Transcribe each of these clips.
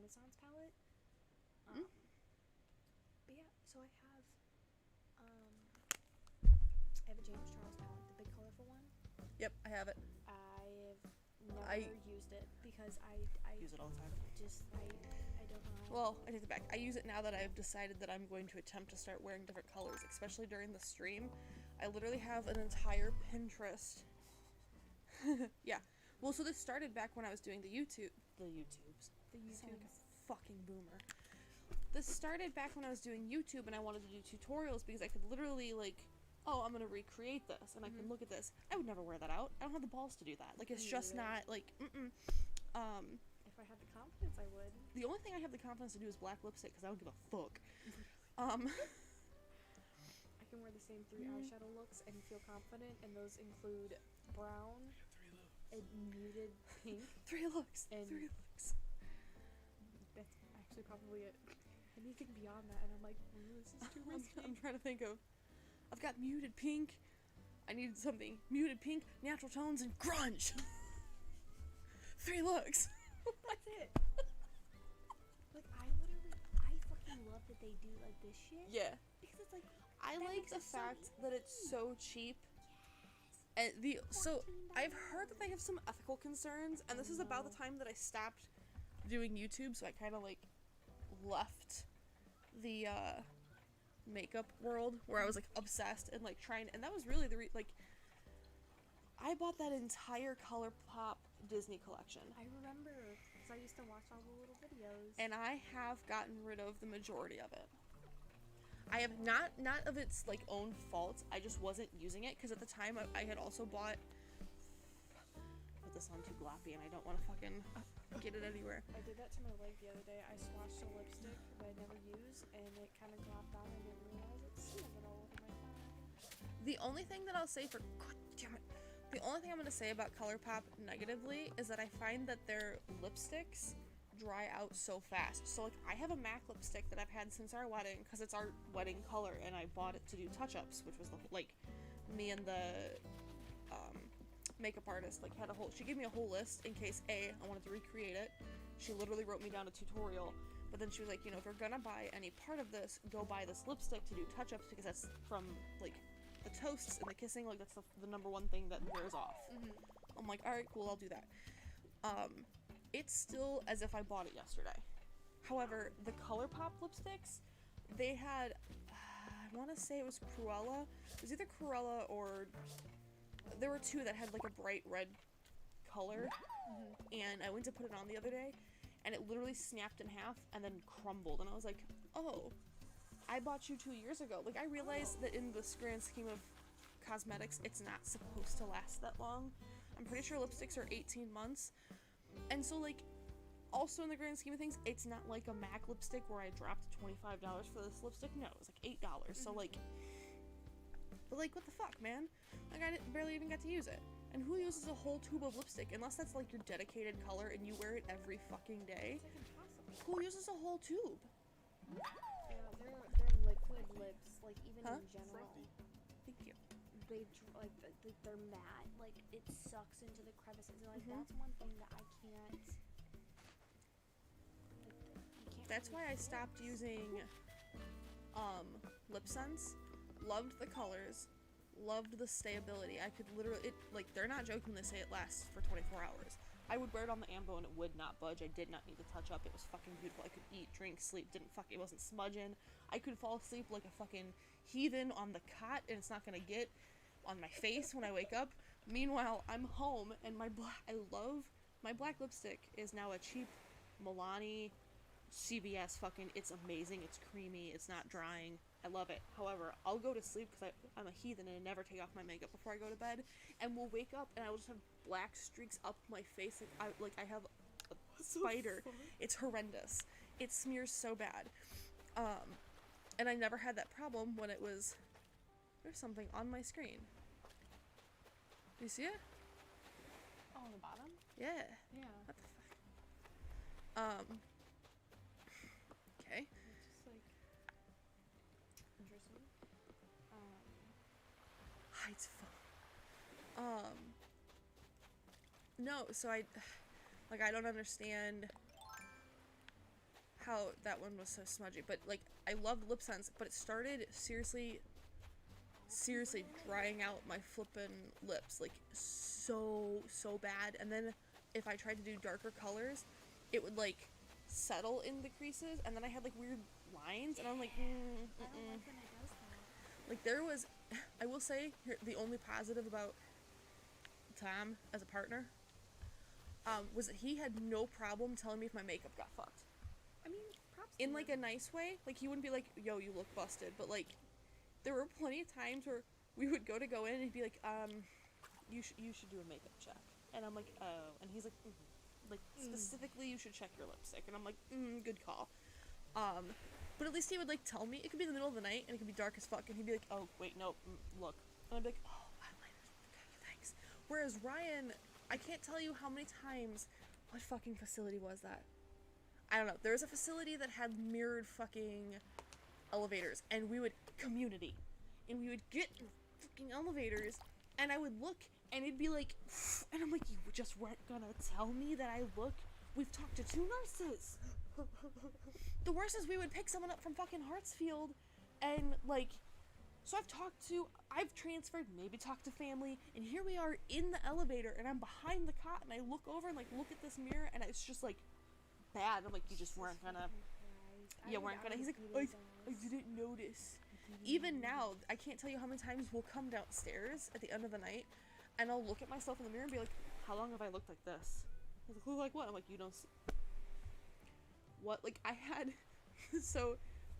Renaissance palette. Mm. But yeah, so I have a James Charles palette, the big colorful one. Yep, I have it. I've never used it because I Use it all the time. I don't know. Well, I take it back. I use it now that I've decided that I'm going to attempt to start wearing different colors, especially during the stream. I literally have an entire Pinterest. Yeah. Well, so this started back when I was doing the YouTubes. Sound like a fucking boomer. This started back when I was doing YouTube and I wanted to do tutorials because I could literally like, oh, I'm gonna recreate this and I can look at this. I would never wear that out. I don't have the balls to do that. Like, it's just not like, If I had the confidence, I would. The only thing I have the confidence to do is black lipstick because I don't give a fuck. I can wear the same 3 eyeshadow looks and feel confident, and those include brown, and muted pink. 3 looks. And 3 looks. That's actually probably it. Anything beyond that, and I'm like, this is too risky. I'm trying to think of. I've got muted pink. I needed something. Muted pink, natural tones, and grunge. 3 looks. That's it. Like, I fucking love that they do like this shit. Yeah. Because it's like, I that like makes the it so fact that it's so cheap. And I've heard that they have some ethical concerns, and this is about the time that I stopped doing YouTube, so I kind of like left the makeup world where I was like obsessed and like trying, and that was really the like I bought that entire ColourPop Disney collection. I remember, because I used to watch all the little videos. And I have gotten rid of the majority of it. I have not of its like own fault. I just wasn't using it because at the time I had also bought. Put this on too gloppy, and I don't want to fucking get it anywhere. I did that to my leg the other day. I swatched a lipstick that I never use, and it kind of glopped on. I didn't realize it. Smeared it all over my thigh. The only thing that I'll say for God damn it. The only thing I'm going to say about ColourPop negatively is that I find that their lipsticks dry out so fast. So, like, I have a MAC lipstick that I've had since our wedding because it's our wedding color, and I bought it to do touch-ups, which was, like, me and the makeup artist, like, had a whole... She gave me a whole list in case, A, I wanted to recreate it. She literally wrote me down a tutorial, but then she was like, you know, if you're gonna buy any part of this, go buy this lipstick to do touch-ups because that's from, like... the toasts and the kissing, like, that's the number one thing that wears off. I'm like, alright, cool, I'll do that. It's still as if I bought it yesterday. However, the ColourPop lipsticks, they had, I want to say it was Cruella. It was either Cruella or, there were 2 that had, like, a bright red color, and I went to put it on the other day, and it literally snapped in half and then crumbled, and I was like, oh, I bought you 2 years ago. Like, I realized that in this grand scheme of cosmetics, it's not supposed to last that long. I'm pretty sure lipsticks are 18 months. And so, like, also in the grand scheme of things, it's not like a MAC lipstick where I dropped $25 for this lipstick. No, it was like $8. So, like, but, like, what the fuck, man? Like, I barely even got to use it. And who uses a whole tube of lipstick? Unless that's, like, your dedicated color and you wear it every fucking day. It's like impossible. Who uses a whole tube? Yeah, they're liquid lips, like, even in general. Thank you. They, like, they're matte. Like, it sucks into the crevices. And, like, that's one thing that I can't... That's why I stopped using lip sense. Loved the colors, loved the stayability. I could literally, they're not joking when they say it lasts for 24 hours. I would wear it on the ambo and it would not budge. I did not need to touch up. It was fucking beautiful. I could eat, drink, sleep, it wasn't smudging. I could fall asleep like a fucking heathen on the cot and it's not gonna get on my face when I wake up. Meanwhile, I'm home and my black lipstick is now a cheap Milani CVS fucking, it's amazing, it's creamy, it's not drying, I love it. However, I'll go to sleep because I'm a heathen and I never take off my makeup before I go to bed, and we'll wake up and I will just have black streaks up my face, like I have a spider. It's horrendous. It smears so bad. And I never had that problem when it was, there's something on my screen. Do you see it? Oh, on the bottom? Yeah. Yeah. What the fuck? Okay. It's just, like, interesting. It's fun. No, so I don't understand how that one was so smudgy. But like, I loved lip sense, but it started seriously drying out my flippin' lips, like so bad. And then if I tried to do darker colors, it would like settle in the creases, and then I had like weird lines, and I'm like, I don't like when it does that. like there was, I will say, the only positive about Tom as a partner, was that he had no problem telling me if my makeup got fucked. I mean, props to In him. like a nice way. Like he wouldn't be like, yo, you look busted, but like there were plenty of times where we would go in and he'd be like, you should do a makeup check. And I'm like, oh. And he's like, like specifically you should check your lipstick. And I'm like, good call. But at least he would like tell me. It could be in the middle of the night and it could be dark as fuck, and he'd be like, oh wait, no, look. And I'd be like, oh, okay, thanks. Whereas Ryan, I can't tell you how many times, what fucking facility was that? I don't know. There was a facility that had mirrored fucking elevators, and we would community, and we would get in fucking elevators, and I would look, and it'd be like, and I'm like, you just weren't gonna tell me that I look? We've talked to 2 nurses. The worst is we would pick someone up from fucking Hartsfield, and like, so I've transferred, maybe talked to family, and here we are in the elevator, and I'm behind the cot, and I look over and like look at this mirror, and it's just like bad. I'm like, you just weren't gonna. Yeah, weren't gonna. He's like, I didn't notice. Even now, I can't tell you how many times we'll come downstairs at the end of the night, and I'll look at myself in the mirror and be like, how long have I looked like this? He's like, look like what? I'm like, you don't see. What? Like, I had, so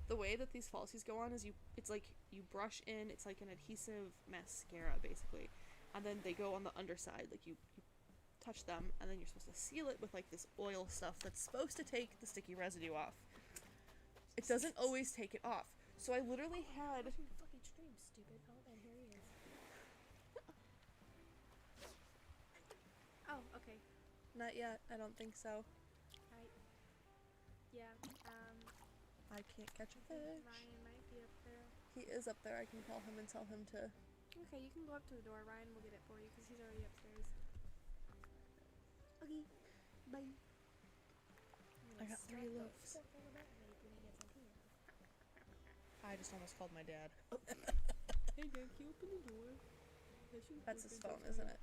the way that these falsies go on is it's like you brush in, it's like an adhesive mascara basically, and then they go on the underside, like you touch them, and then you're supposed to seal it with like this oil stuff that's supposed to take the sticky residue off. It doesn't always take it off. So I literally had. Watching the fucking stream, stupid. Oh, and here he is. Oh, okay. Not yet. I don't think so. Yeah. I can't catch a fish. Ryan might be up there. He is up there. I can call him and tell him to. Okay, you can go up to the door. Ryan will get it for you because he's already upstairs. Okay. Bye. I got 3 loaves. I just almost called my dad. Hey, Dad, can you open the door? That's his phone, isn't it?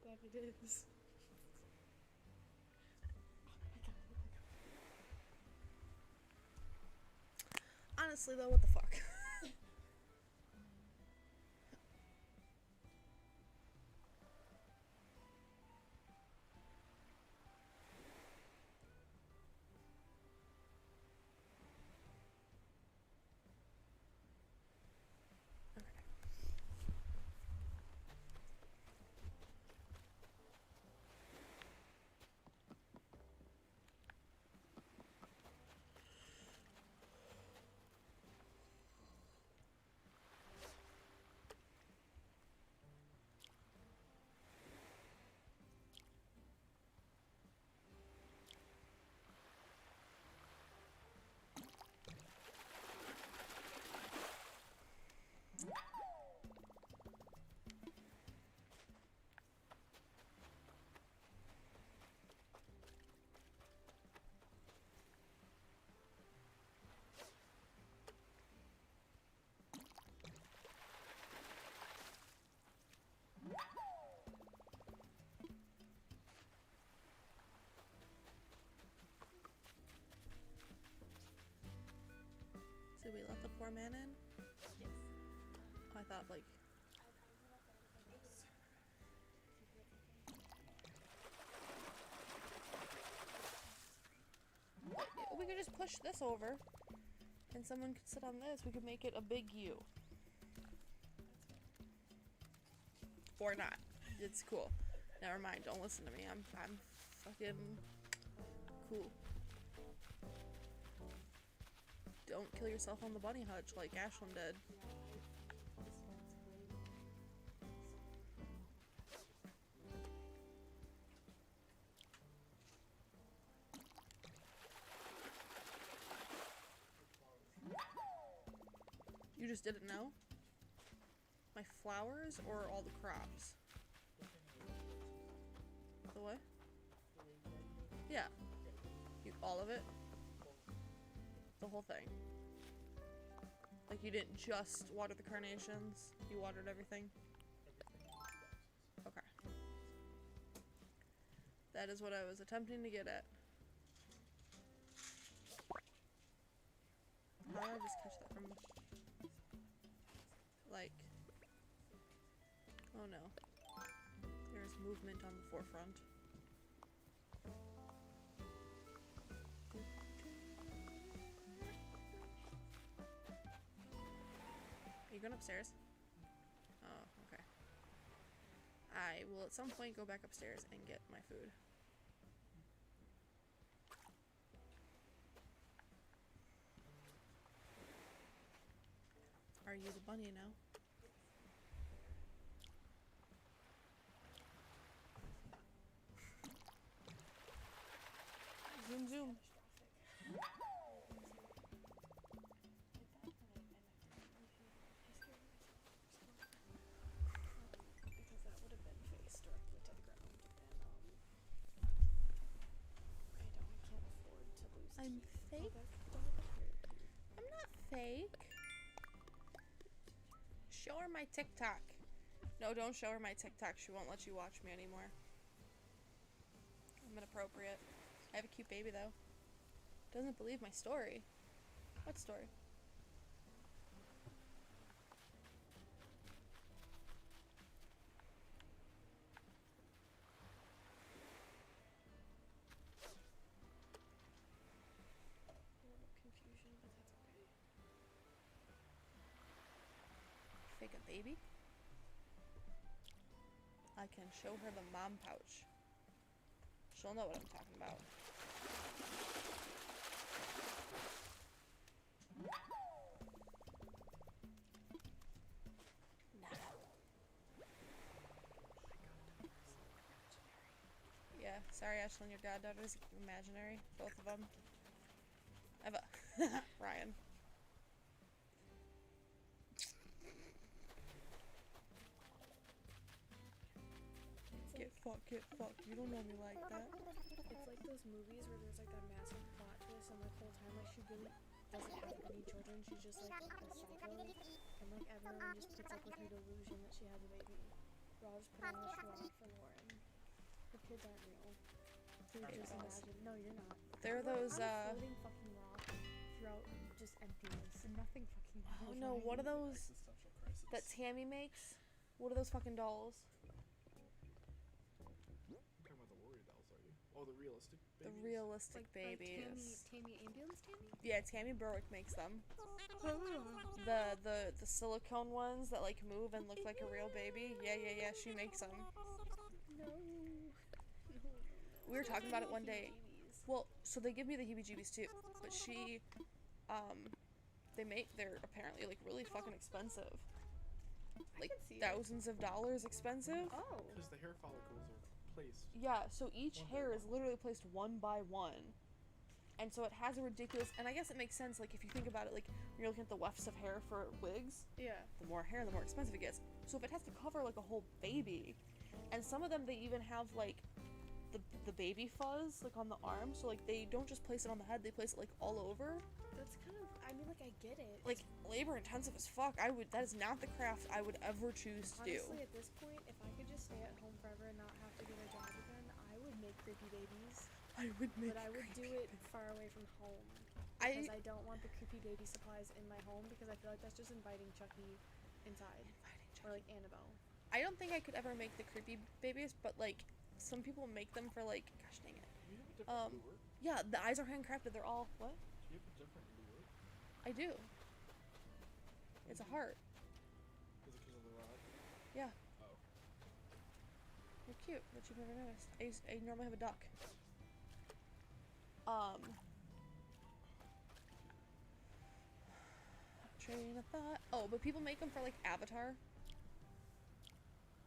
That it is. Honestly, though, what the fuck? Did we let the poor man in? Yes. Oh, I thought like. We could just push this over, and someone could sit on this. We could make it a big U. Or not. It's cool. Never mind. Don't listen to me. I'm fucking cool. Don't kill yourself on the bunny hutch like Ashlyn did. You just didn't know? My flowers or all the crops? The what? Yeah. All of it? The whole thing? Like you didn't just water the carnations, you watered everything? Okay. That is what I was attempting to get at. How did I just catch that from... like... oh no. There's movement on the forefront. Are you going upstairs? Oh, okay. I will at some point go back upstairs and get my food. Are you the bunny now? Zoom zoom. Because that would have been face directly to the ground, and I can't afford to lose. I'm fake? I'm not fake. Show her my TikTok. No, don't show her my TikTok. She won't let you watch me anymore. I'm inappropriate. I have a cute baby though. Doesn't believe my story. What story? Confusion, but that's okay. Fake a baby? I can show her the mom pouch. She'll know what I'm talking about. Yeah, sorry Ashlyn, your goddaughter's imaginary. Both of them. I have a Ryan. Get fucked. You don't know me like that. It's like those movies where there's like that massive plot twist and the whole time like she really doesn't have any children. She's just like a psycho, and like everyone just puts up with her delusion that she has a baby. We're all just putting on a show for Lauren. Her kids aren't real. So you just imagine. No, you're not. There are those floating fucking rock throughout just emptiness and nothing fucking. Oh no, what are those that Tammy makes? What are those fucking dolls? Oh, the realistic babies? The realistic like babies. Tammy Ambulance Tammy? Yeah, Tammy Berwick makes them. The silicone ones that like move and look like a real baby. Yeah, she makes them. No. We were talking about it one day. Well, so they give me the heebie-jeebies too, but they're apparently like really fucking expensive. Like thousands of dollars expensive. Oh. Because the hair follicles are placed. Yeah, so each hair is literally placed one by one. And so it has a ridiculous, and I guess it makes sense, like, if you think about it, like, when you're looking at the wefts of hair for wigs, Yeah. the more hair, the more expensive it gets. So if it has to cover, like, a whole baby, and some of them, they even have, like, the baby fuzz, like, on the arm, so, like, they don't just place it on the head, they place it, like, all over. That's kind of, I mean, like, I get it. Like, labor-intensive as fuck. That is not the craft I would ever choose to do. Honestly, at this point, if I could just stay at home forever and not have to get a job again, I would make creepy babies. I would make But I would do it far away from home. Because I don't want the creepy baby supplies in my home because I feel like that's just inviting Chucky inside. Or like Annabelle. I don't think I could ever make the creepy babies, but like some people make them for like, gosh dang it. Do you have a different lure? Yeah, the eyes are handcrafted. They're all what? Do you have a different lure? I do. It's a heart. Is it because of the rod? Yeah. Oh. They're cute, but you've never noticed. I normally have a duck. Train of thought. Oh, but people make them for like Avatar.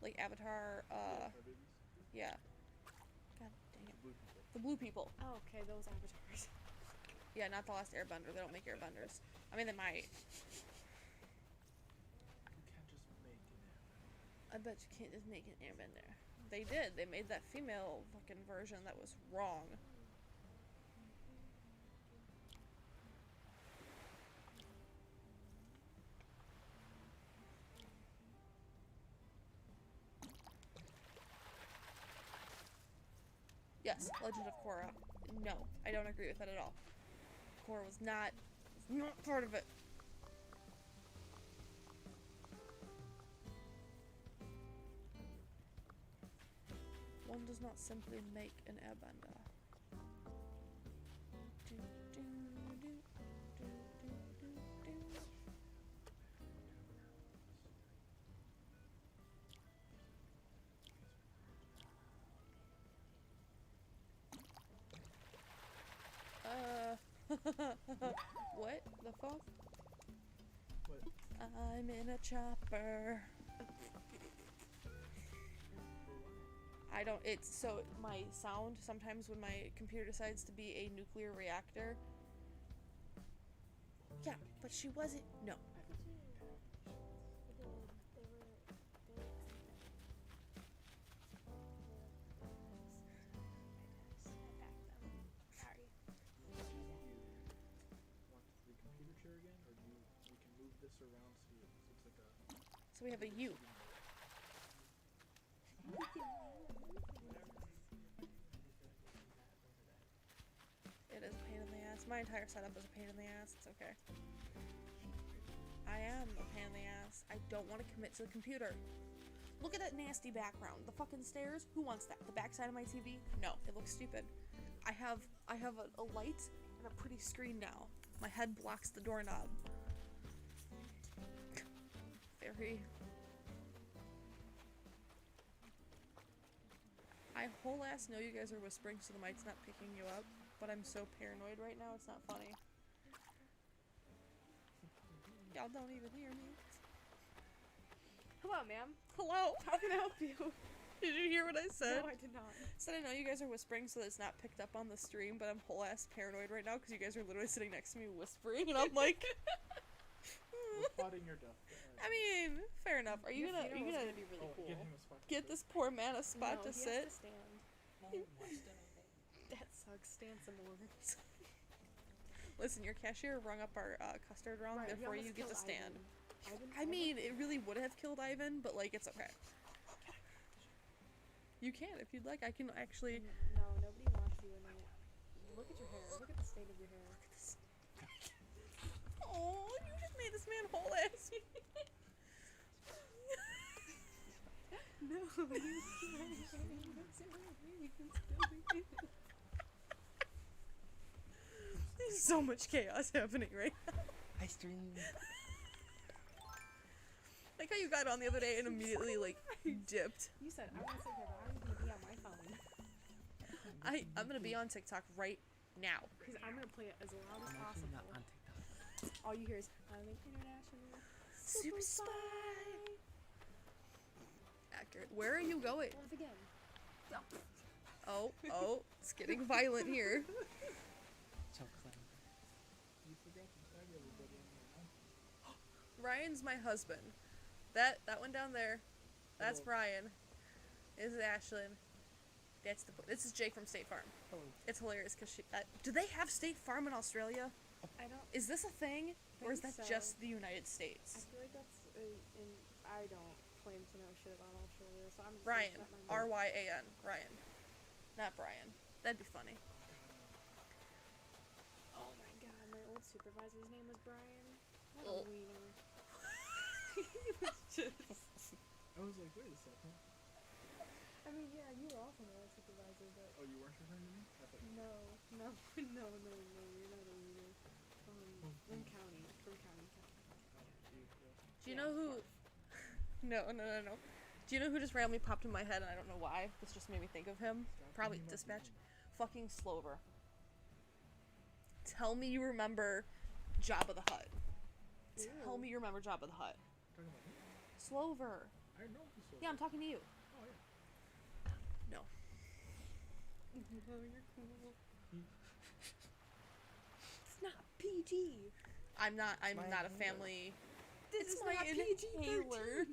Like Avatar, babies? yeah. God dang it. Blue people. The blue people. Oh, okay, those avatars. Yeah, not the last Airbender. They don't make Airbenders. I mean, they might. You can't just make an airbender. I bet you can't just make an Airbender. They did. They made that female fucking version that was wrong. Yes, Legend of Korra. No, I don't agree with that at all. Korra was not part of it. One does not simply make an airbender. Do, do, do, do, do, do, do. What the fuck? What? I'm in a chopper. I don't, it's, so my sound, sometimes when my computer decides to be a nuclear reactor. Yeah, but she wasn't, no. Want the computer chair again, or we can move this around so it looks like a... So we have a U. It is a pain in the ass. My entire setup is a pain in the ass. It's okay. I am a pain in the ass. I don't want to commit to the computer. Look at that nasty background. The fucking stairs. Who wants that? The backside of my TV? No, it looks stupid. I have a light and a pretty screen now. My head blocks the doorknob. Very. I whole ass know you guys are whispering so the mic's not picking you up, but I'm so paranoid right now, it's not funny. Y'all don't even hear me. Hello, ma'am. Hello! How can I help you? Did you hear what I said? No, I did not. Said I know you guys are whispering so that it's not picked up on the stream, but I'm whole ass paranoid right now because you guys are literally sitting next to me whispering, and I'm like... We're plotting your death. I mean, fair enough. Are you Your gonna funeral's gonna be really Oh, cool. get him a spot. get this poor man a spot No, to he sit? has to stand. That sucks. Stand some more. Listen, your cashier rung up our custard wrong, Right, he therefore you almost get to killed stand. Ivan. I mean, it really would have killed Ivan, but like, it's okay. You can if you'd like. I can actually. No, nobody wants you in it. Look at your hair. Look at the state of your hair. Oh, you just made this man whole ass. No, There's so much chaos happening right now. I stream. Like how you got on the other day and immediately like dipped. You said I want to sit here, but I was gonna be on my phone I'm gonna be on TikTok right now. because I'm gonna play it as loud as I'm actually not possible. on TikTok. All you hear is I'm an international Super spy. Accurate. Where are you going? once again. Oh, it's getting violent here. Chocolate. You forgot to tag everybody in there, huh? Ryan's my husband. That one down there, that's Oh. Brian. This is Ashlyn. This is Jake from State Farm. Hello. It's hilarious because do they have State Farm in Australia? I don't. Is this a thing, or is that think so. just the United I States? feel like that's. I don't claim to know shit about Australia, so I'm. just Ryan, gonna shut my mouth. Ryan, Ryan, not Brian. That'd be funny. Oh my god, my old supervisor's name was Brian. What Oh. a wiener. He was just. I was like, wait a second. I mean, yeah, you were also my old supervisor, but Oh, you weren't referring to me? I thought you no, you're not a wiener. From county. Do you know who? No. Do you know who just randomly popped in my head, and I don't know why? This just made me think of him. Probably Dispatch. Fucking Slover. Tell me you remember Jabba the Hutt. Tell me you remember Jabba the Hutt. talking about me? Slover. I know who sold Yeah, I'm talking to you. Oh, yeah. No. No, you're cool. It's not PG. I'm not a inhaler. family. This It's is my not PG-13. inhaler.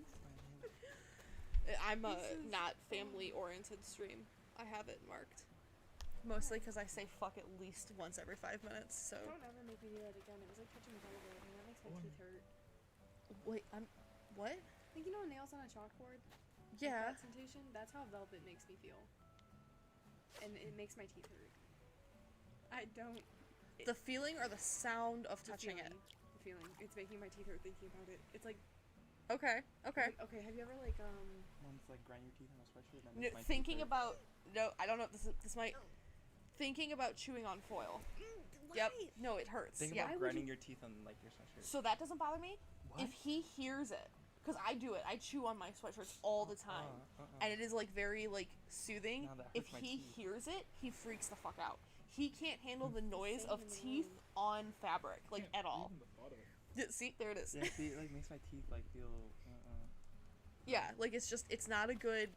I'm a not family oriented stream. I have it marked. Mostly because I say fuck at least once every 5 minutes, so. Don't ever make me do that again. It was like touching velvet, and that makes my teeth hurt. Wait, what? Like, you know nails on a chalkboard? Like Yeah. that sensation? That's how velvet makes me feel. and it makes my teeth hurt. I don't. The feeling or the sound of The touching feeling, the feeling. It's making my teeth hurt thinking about it. It's like. it. Okay. Okay. Okay. Have you ever like One's like grind your teeth on a sweatshirt. And No, makes my teeth thinking hurt. about no, I don't know. This might. Thinking about chewing on foil. Yep. No, it hurts. Think Yeah. about grinding your teeth on like your sweatshirt. So that doesn't bother me. What? If he hears it, because I do it. I chew on my sweatshirts all the time, and it is like very like soothing. Now that If hurts my he teeth. hears it, he freaks the fuck out. He can't handle the noise same of in the teeth room. on fabric, like Can't at all. even the thought of it. Yeah, see, there it is. Yeah, see, it like makes my teeth like feel. Yeah, like it's just it's not a good.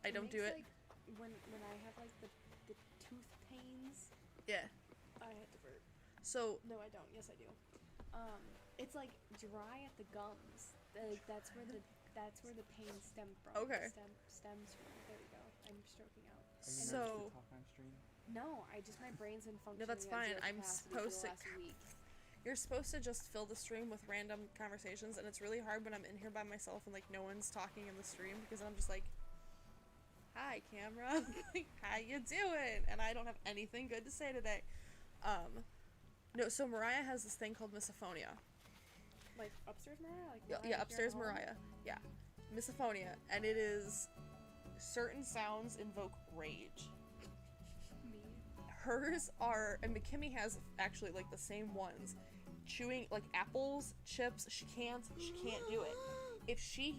I don't do it. Like, when I have like the tooth pains, Yeah. I had to burp. So No, I don't. Yes, I do. It's like dry at the gums. Like that's where the pain stems from. Okay. Stems from. There you go. I'm stroking out. Are you So- nervous to talk on stream? No, my brain's been functioning. that's at fine. zero I'm capacity supposed for to- the last week. you're supposed to just fill the stream with random conversations, and it's really hard when I'm in here by myself and like no one's talking in the stream because I'm just like, "Hi, camera. Like, how you doing?" And I don't have anything good to say today. No. So Mariah has this thing called misophonia. Like upstairs Mariah? Like Yeah, Mariah yeah, here upstairs at home? Mariah. Yeah, misophonia, and it is certain sounds invoke rage. Me. Hers are, and McKimmy has actually like the same ones. Chewing like apples, chips. She can't do it. If she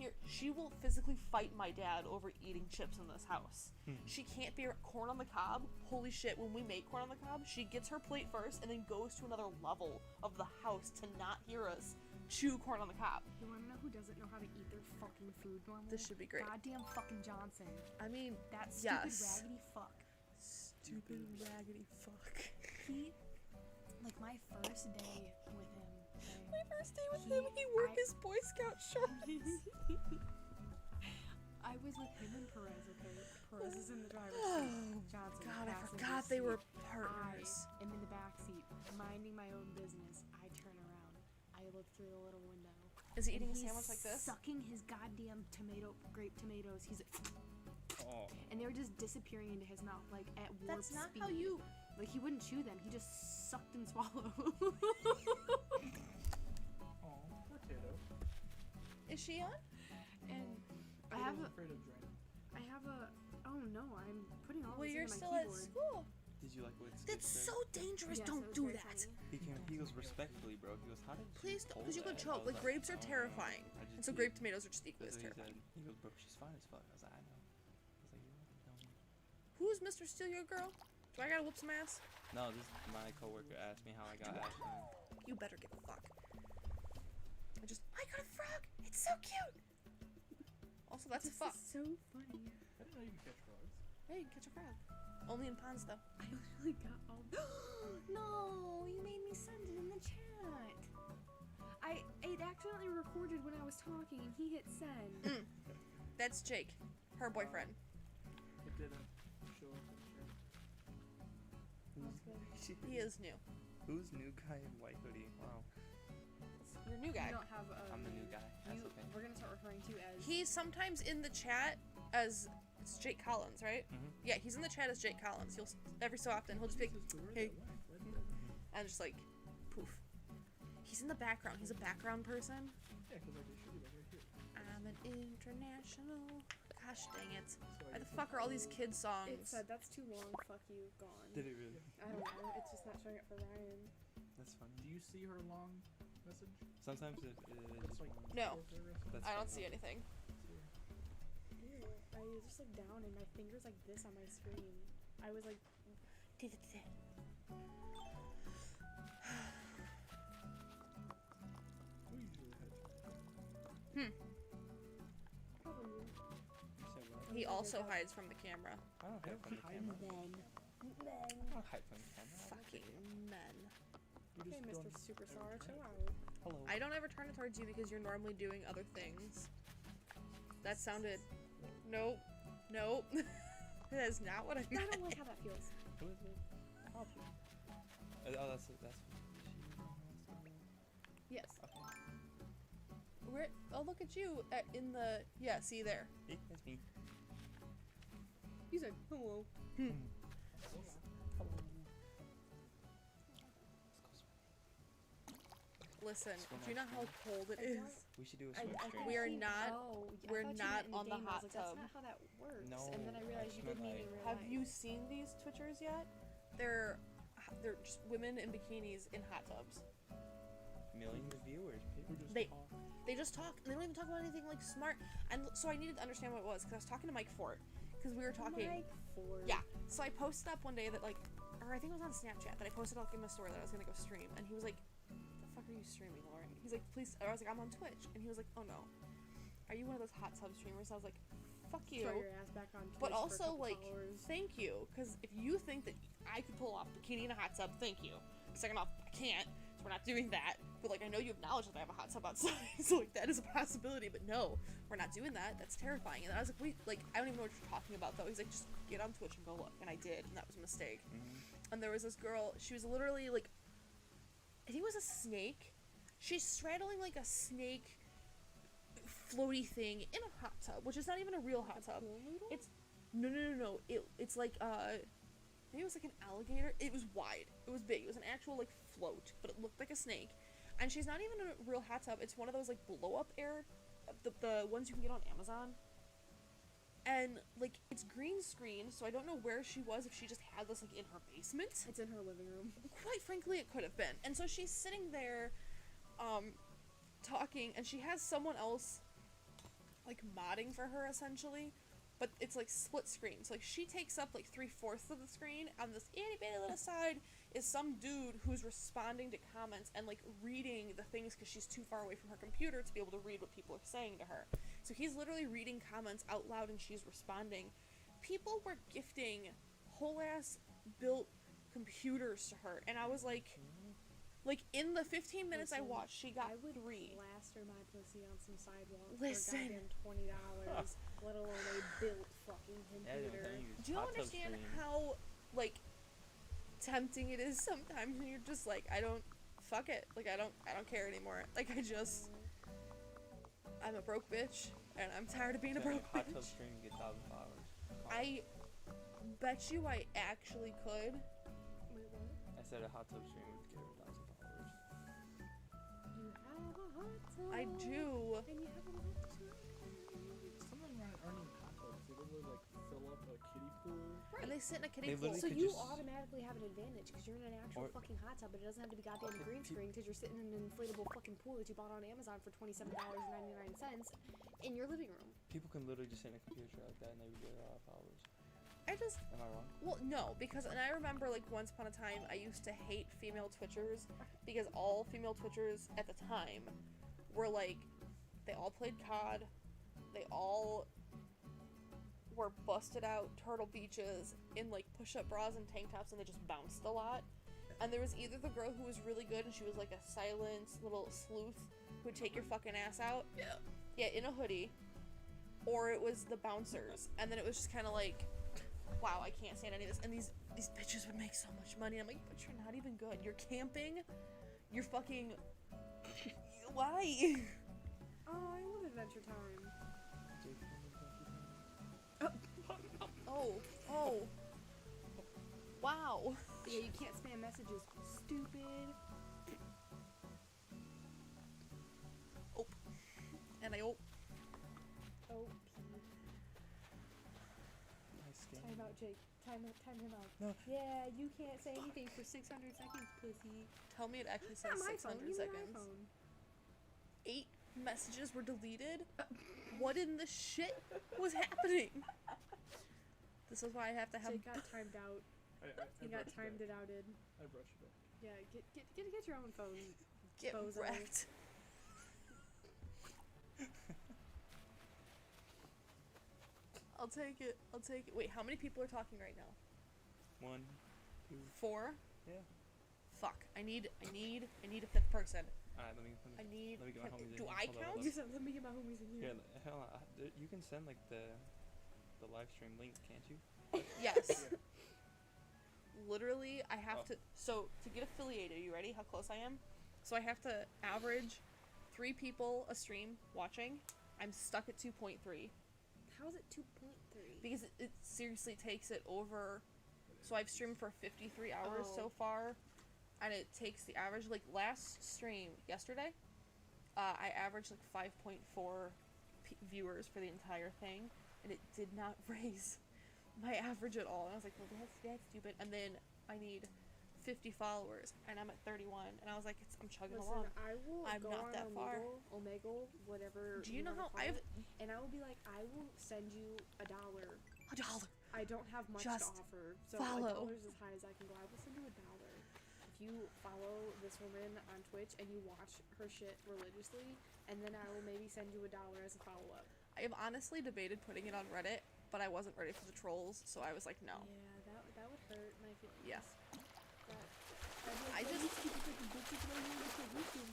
will physically fight my dad over eating chips in this house. She can't bear corn on the cob. Holy shit, when we make corn on the cob, she gets her plate first and then goes to another level of the house to not hear us chew corn on the cob. You wanna know who doesn't know how to eat their fucking food normally? This should be great. Goddamn fucking Johnson. I mean, That stupid yes. raggedy fuck. Stupid raggedy fuck. He, like my first day with him. okay, My first day with him, he wore his Boy Scout shorts. I was with him and Perez, okay? Perez is in the driver's seat. Johnson. God, I passenger forgot they were seat. partners. I am in the back seat, minding my own business. I turn around. I look through the little window. Is he and eating a he's sandwich like this? Sucking his goddamn grape tomatoes. He's like, Oh. and they were just disappearing into his mouth like at warp That's not speed. how you. Like he wouldn't chew them. He just sucked and swallowed. Oh, potato. Is she on? And I I'm have a. afraid of draining. I have a. Oh no! I'm putting all Well, this you're into my still at keyboard. school. Did you like what? That's so dangerous. Yes, Don't it was do very that. funny. He goes respectfully, bro. He goes, how did Please you don't, pull because you could that? I choke. was Like grapes are I don't know. terrifying, I just and so did. grape tomatoes are just equally That's as what he terrifying. said. He goes, bro, she's fine as fuck. I was like, I know. I was like, you're welcome, tell me. Who's Mr. Steal Your Girl? Do I gotta whoop some ass? No, this my coworker asked me how I got Ashlyn. You better give a fuck. I got a frog. It's so cute. Also, that's a This fuck. is so funny. I didn't know you could catch frogs. Hey, you can catch a frog. Only in ponds, though. I literally got all. No, you made me send it in the chat. It accidentally recorded when I was talking, and he hit send. That's Jake, her boyfriend. It didn't show up in the stream. He is new. Who's new guy in white hoodie? Wow. Your new guy. You don't have a. I'm the new guy. That's you, okay. We're gonna start referring to you as. He's sometimes in the chat as it's Jake Collins, right? Mhm. Yeah, he's in the chat as Jake Collins. He'll every so often he'll just be like, Jesus, where hey, that went? Where did that- and just like, poof. He's in the background. He's a background person. Yeah, because like they should be like right here. I'm an international. Gosh dang it! So Why I the guess fuck are all these kids It songs? said that's too long. Fuck you. Gone. Did it really? I don't know. It's just not showing up for Ryan. That's funny. Do you see her long message? Sometimes it It's like No. 4 paragraphs? That's I don't funny. see anything. Ew. I was just like down and my fingers like this on my screen. I was like. Who usually has? Probably you. You said what? He also hides from the camera. I don't hide from the Hide camera. Men. I don't hide from the camera. Fucking men. We Okay, just Mr. don't Superstar, ever chill try. out. Hello. I don't ever turn it towards you because you're normally doing other things. That sounded. Nope. Nope. That is not what I I meant. don't like how that feels. Who is it? Poppy. Oh, that's. Yes. Okay. Where? Oh, look at you in the. Yeah, see there. Hey, that's me. You said hello. Listen, Swim do you know how upstream. cold it I is? don't- We should do a I swim thought stream. We are you- not- Oh, I we're thought you not meant in on the game. I was hot like, tub. That's not how that works. No, and then I I realized you just did mean meant in real Have life. you seen these Twitchers yet? They're just women in bikinis in hot tubs. Millions of viewers. Who People. just They- talk? They just talk, and they don't even talk about anything like smart. And so I needed to understand what it was, because I was talking to Mike Fort, because we were talking. Mike Ford. Yeah. So I posted up one day that like, or I think it was on Snapchat that I posted like in my story that I was gonna go stream, and he was like, "The fuck are you streaming, Lauren?" He's like, "Please," or I was like, "I'm on Twitch," and he was like, "Oh no, are you one of those hot tub streamers?" I was like, "Fuck you." Throw your ass back on Twitch But for a also, couple like, followers. thank you, because if you think that I could pull off bikini in a hot tub, thank you. Second off, I can't, so we're not doing that. But like, I know you acknowledge that I have a hot tub outside, so like that is a possibility. But no, we're not doing that. That's terrifying. And I was like, wait, like I don't even know what you're talking about though. He's like, just get on Twitch and go look, and I did, and that was a mistake. And there was this girl. She was literally like, I think it was a snake. She's straddling like a snake floaty thing in a hot tub, which is not even a real hot tub. Pool noodle? It's no. It's like maybe it was like an alligator. It was wide. It was big. It was an actual like float, but it looked like a snake. And she's not even in a real hot tub. It's one of those like blow up air, the ones you can get on Amazon. And like it's green screen, so I don't know where she was. If she just had this like in her basement. It's in her living room. Quite frankly, it could have been. And so she's sitting there, talking, and she has someone else, like, modding for her, essentially. But it's, like, split screen. So, like, she takes up, like, 3/4 of the screen. On this itty-bitty little side is some dude who's responding to comments and, like, reading the things because she's too far away from her computer to be able to read what people are saying to her. So, he's literally reading comments out loud and she's responding. People were gifting whole-ass built computers to her. And I was like in the 15 minutes I Listen, watched, she got I would 3. plaster my pussy on some sidewalk Listen. for goddamn $20, let alone a built fucking Yeah, computer. Do you understand how, like, tempting it is sometimes when you're just like, I don't, fuck it. Like, I don't care anymore. Like, I'm a broke bitch, and I'm tired of being a broke Hot tub bitch. stream, you get 1,000 followers. I bet you I actually could. Wait, what? I said a hot tub stream would get her 1,000 followers. You have a hot tub. I do. And you have a hot tub. Someone aren't even hot tubs. They literally like fill up a kiddie pool. And they sit in a kiddie They pool. literally So could you just- automatically have an advantage because you're in an actual Or- fucking hot tub, but it doesn't have to be goddamn Okay, green peop- screen because you're sitting in an inflatable fucking pool that you bought on Amazon for $27.99 in your living room. People can literally just sit in a computer like that and they would get a lot of followers. I just, Am I wrong? well, no, because, and I remember, like, once upon a time, I used to hate female Twitchers because all female Twitchers at the time were, like, they all played COD, they all were busted out Turtle Beaches in, like, push-up bras and tank tops, and they just bounced a lot. And there was either the girl who was really good, and she was, like, a silent little sleuth who would take your fucking ass out. Yeah, in a hoodie. Or it was the bouncers. And then it was just kind of like, wow, I can't stand any of this. And these bitches would make so much money. I'm like, but you're not even good. You're camping. You're fucking... Why? Oh, I love Adventure Time. Oh. Wow. Yeah, you can't spam messages. Stupid. And I... Oh, Nice skin. time out, Jake. Time him out. No. Yeah, you can't say anything for 600 seconds, pussy. Tell me it actually says Not my phone. 600 Use your seconds. iPhone. 8 messages were deleted? What in the shit was happening? This is why I have to have... Jake got timed out. He got timed it outed. I brush it back. Yeah, get your own phone. Get bozo. wrecked. I'll take it. Wait, how many people are talking right now? 1, 2, 4? yeah. Fuck. I need a 5th person. Alright, let me I get my homies in do here. I Hold on, count? hold You said, let me get my homies in Yeah, here. hell on. You can send like the live stream link, can't you? Yes. Literally, I have Oh. to. So, to get affiliated, are you ready how close I am? So, I have to average 3 people a stream watching. I'm stuck at 2.3 How is it 2.3? because it seriously takes it over So I've streamed for 53 hours so far, and it takes the average, like, last stream, yesterday, I averaged, like, 5.4 viewers for the entire thing, and it did not raise my average at all. And I was like, well, that's stupid. And then I need 50 followers, and I'm at 31, and I was like, I'm chugging along. I will I'm go not on that far. Omegle, whatever. Do you know how I've? And I will be like, I will send you $1. $1. I don't have much Just to offer, so follow. $1 is as high as I can go. I will send you $1. If you follow this woman on Twitch and you watch her shit religiously, and then I will maybe send you $1 as a follow-up. I have honestly debated putting it on Reddit, but I wasn't ready for the trolls, so I was like, no. Yeah, that would hurt my feelings. Yeah.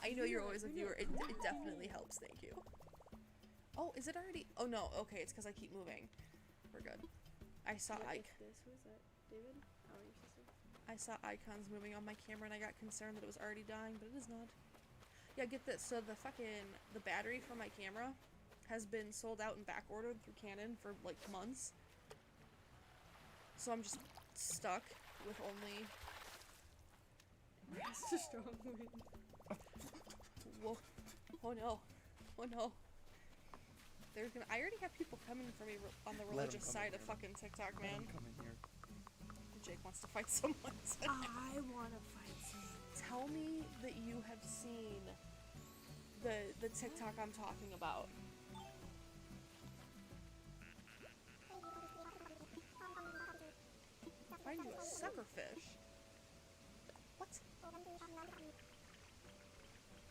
I know you're always a viewer. It definitely helps. Thank you. Oh, is it already? Oh no. Okay, it's because I keep moving. We're good. I saw Who is that? David? Oh, your sister. I saw icons moving on my camera, and I got concerned that it was already dying, but it is not. Yeah, get this. So the battery for my camera has been sold out and back ordered through Canon for like months. So I'm just stuck with only. That's a strong wind. Whoa. Oh no. Oh no. I already have people coming for me on the religious side of fucking TikTok, man. Come in here. Jake wants to fight someone. I wanna fight someone. Tell me that you have seen the TikTok I'm talking about. Find you a sucker fish. What?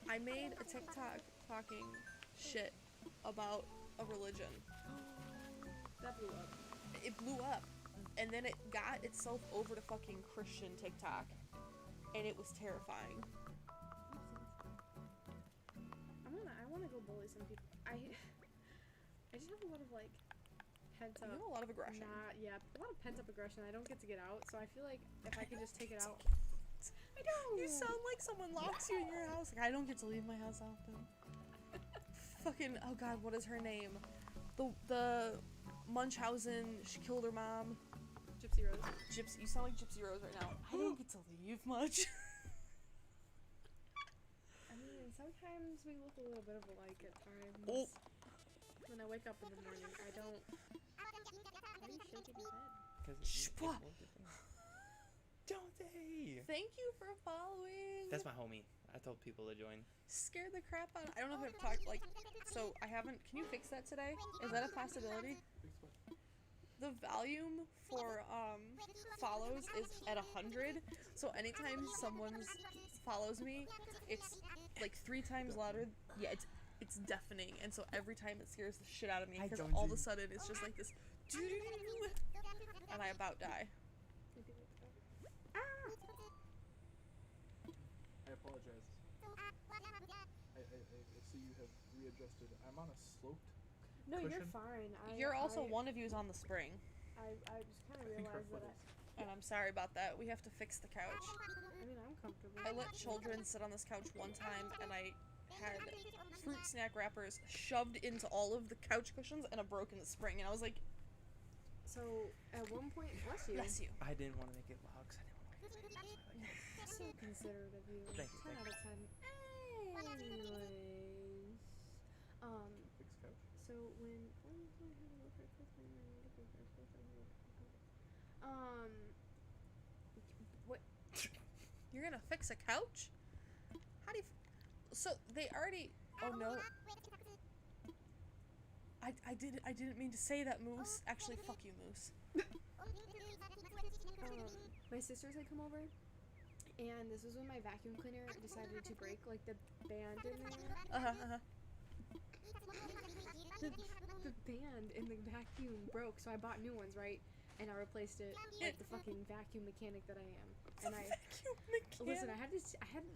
I made a TikTok talking shit about a religion. That blew up. It blew up, and then it got itself over to fucking Christian TikTok, and it was terrifying. I wanna go bully some people. I just have a lot of like pent up. You have a lot of aggression. A lot of pent up aggression. I don't get to get out, so I feel like if I could just take it out. I You sound like someone locks you in your house. Like, I don't get to leave my house often. Fucking, oh god, what is her name? The Munchausen, she killed her mom. Gypsy Rose. You sound like Gypsy Rose right now. I don't get to leave much. I mean, sometimes we look a little bit of alike at times. Oh. When I wake up in the morning, I don't. Why are you shaking your head? Because don't they? Thank you for following. That's my homie. I told people to join. Scared the crap out of. I don't know if I've talked like. So I haven't. Can you fix that today? Is that a possibility? The volume for follows is at 100. So anytime someone follows me, it's like 3 times louder. Yeah, it's deafening, and so every time it scares the shit out of me because all of a sudden it's just like this, and I about die. I apologize. I see you have readjusted. I'm on a sloped No, you're cushion. fine. You're also one of you's on the spring, I just kind of I think her realized foot that. is. and I'm sorry about that. We have to fix the couch. I mean, I'm comfortable. I let children sit on this couch one time, and I had fruit snack wrappers shoved into all of the couch cushions and a broken spring, and I was like, So at one point, bless you. bless you. I didn't want to make it loud because I didn't want to wake the kids. So considerate of you. Thank you, 10 out of 10. Anyways, Fixed couch. so what? You're gonna fix a couch? How do you? So they already. Oh no. I didn't mean to say that, Moose. Actually, fuck you, Moose. My sisters had come over, and this was when my vacuum cleaner decided to break, like the band in there. The band in the vacuum broke, so I bought new ones, right? And I replaced it like the fucking vacuum mechanic that I am. And listen, I had to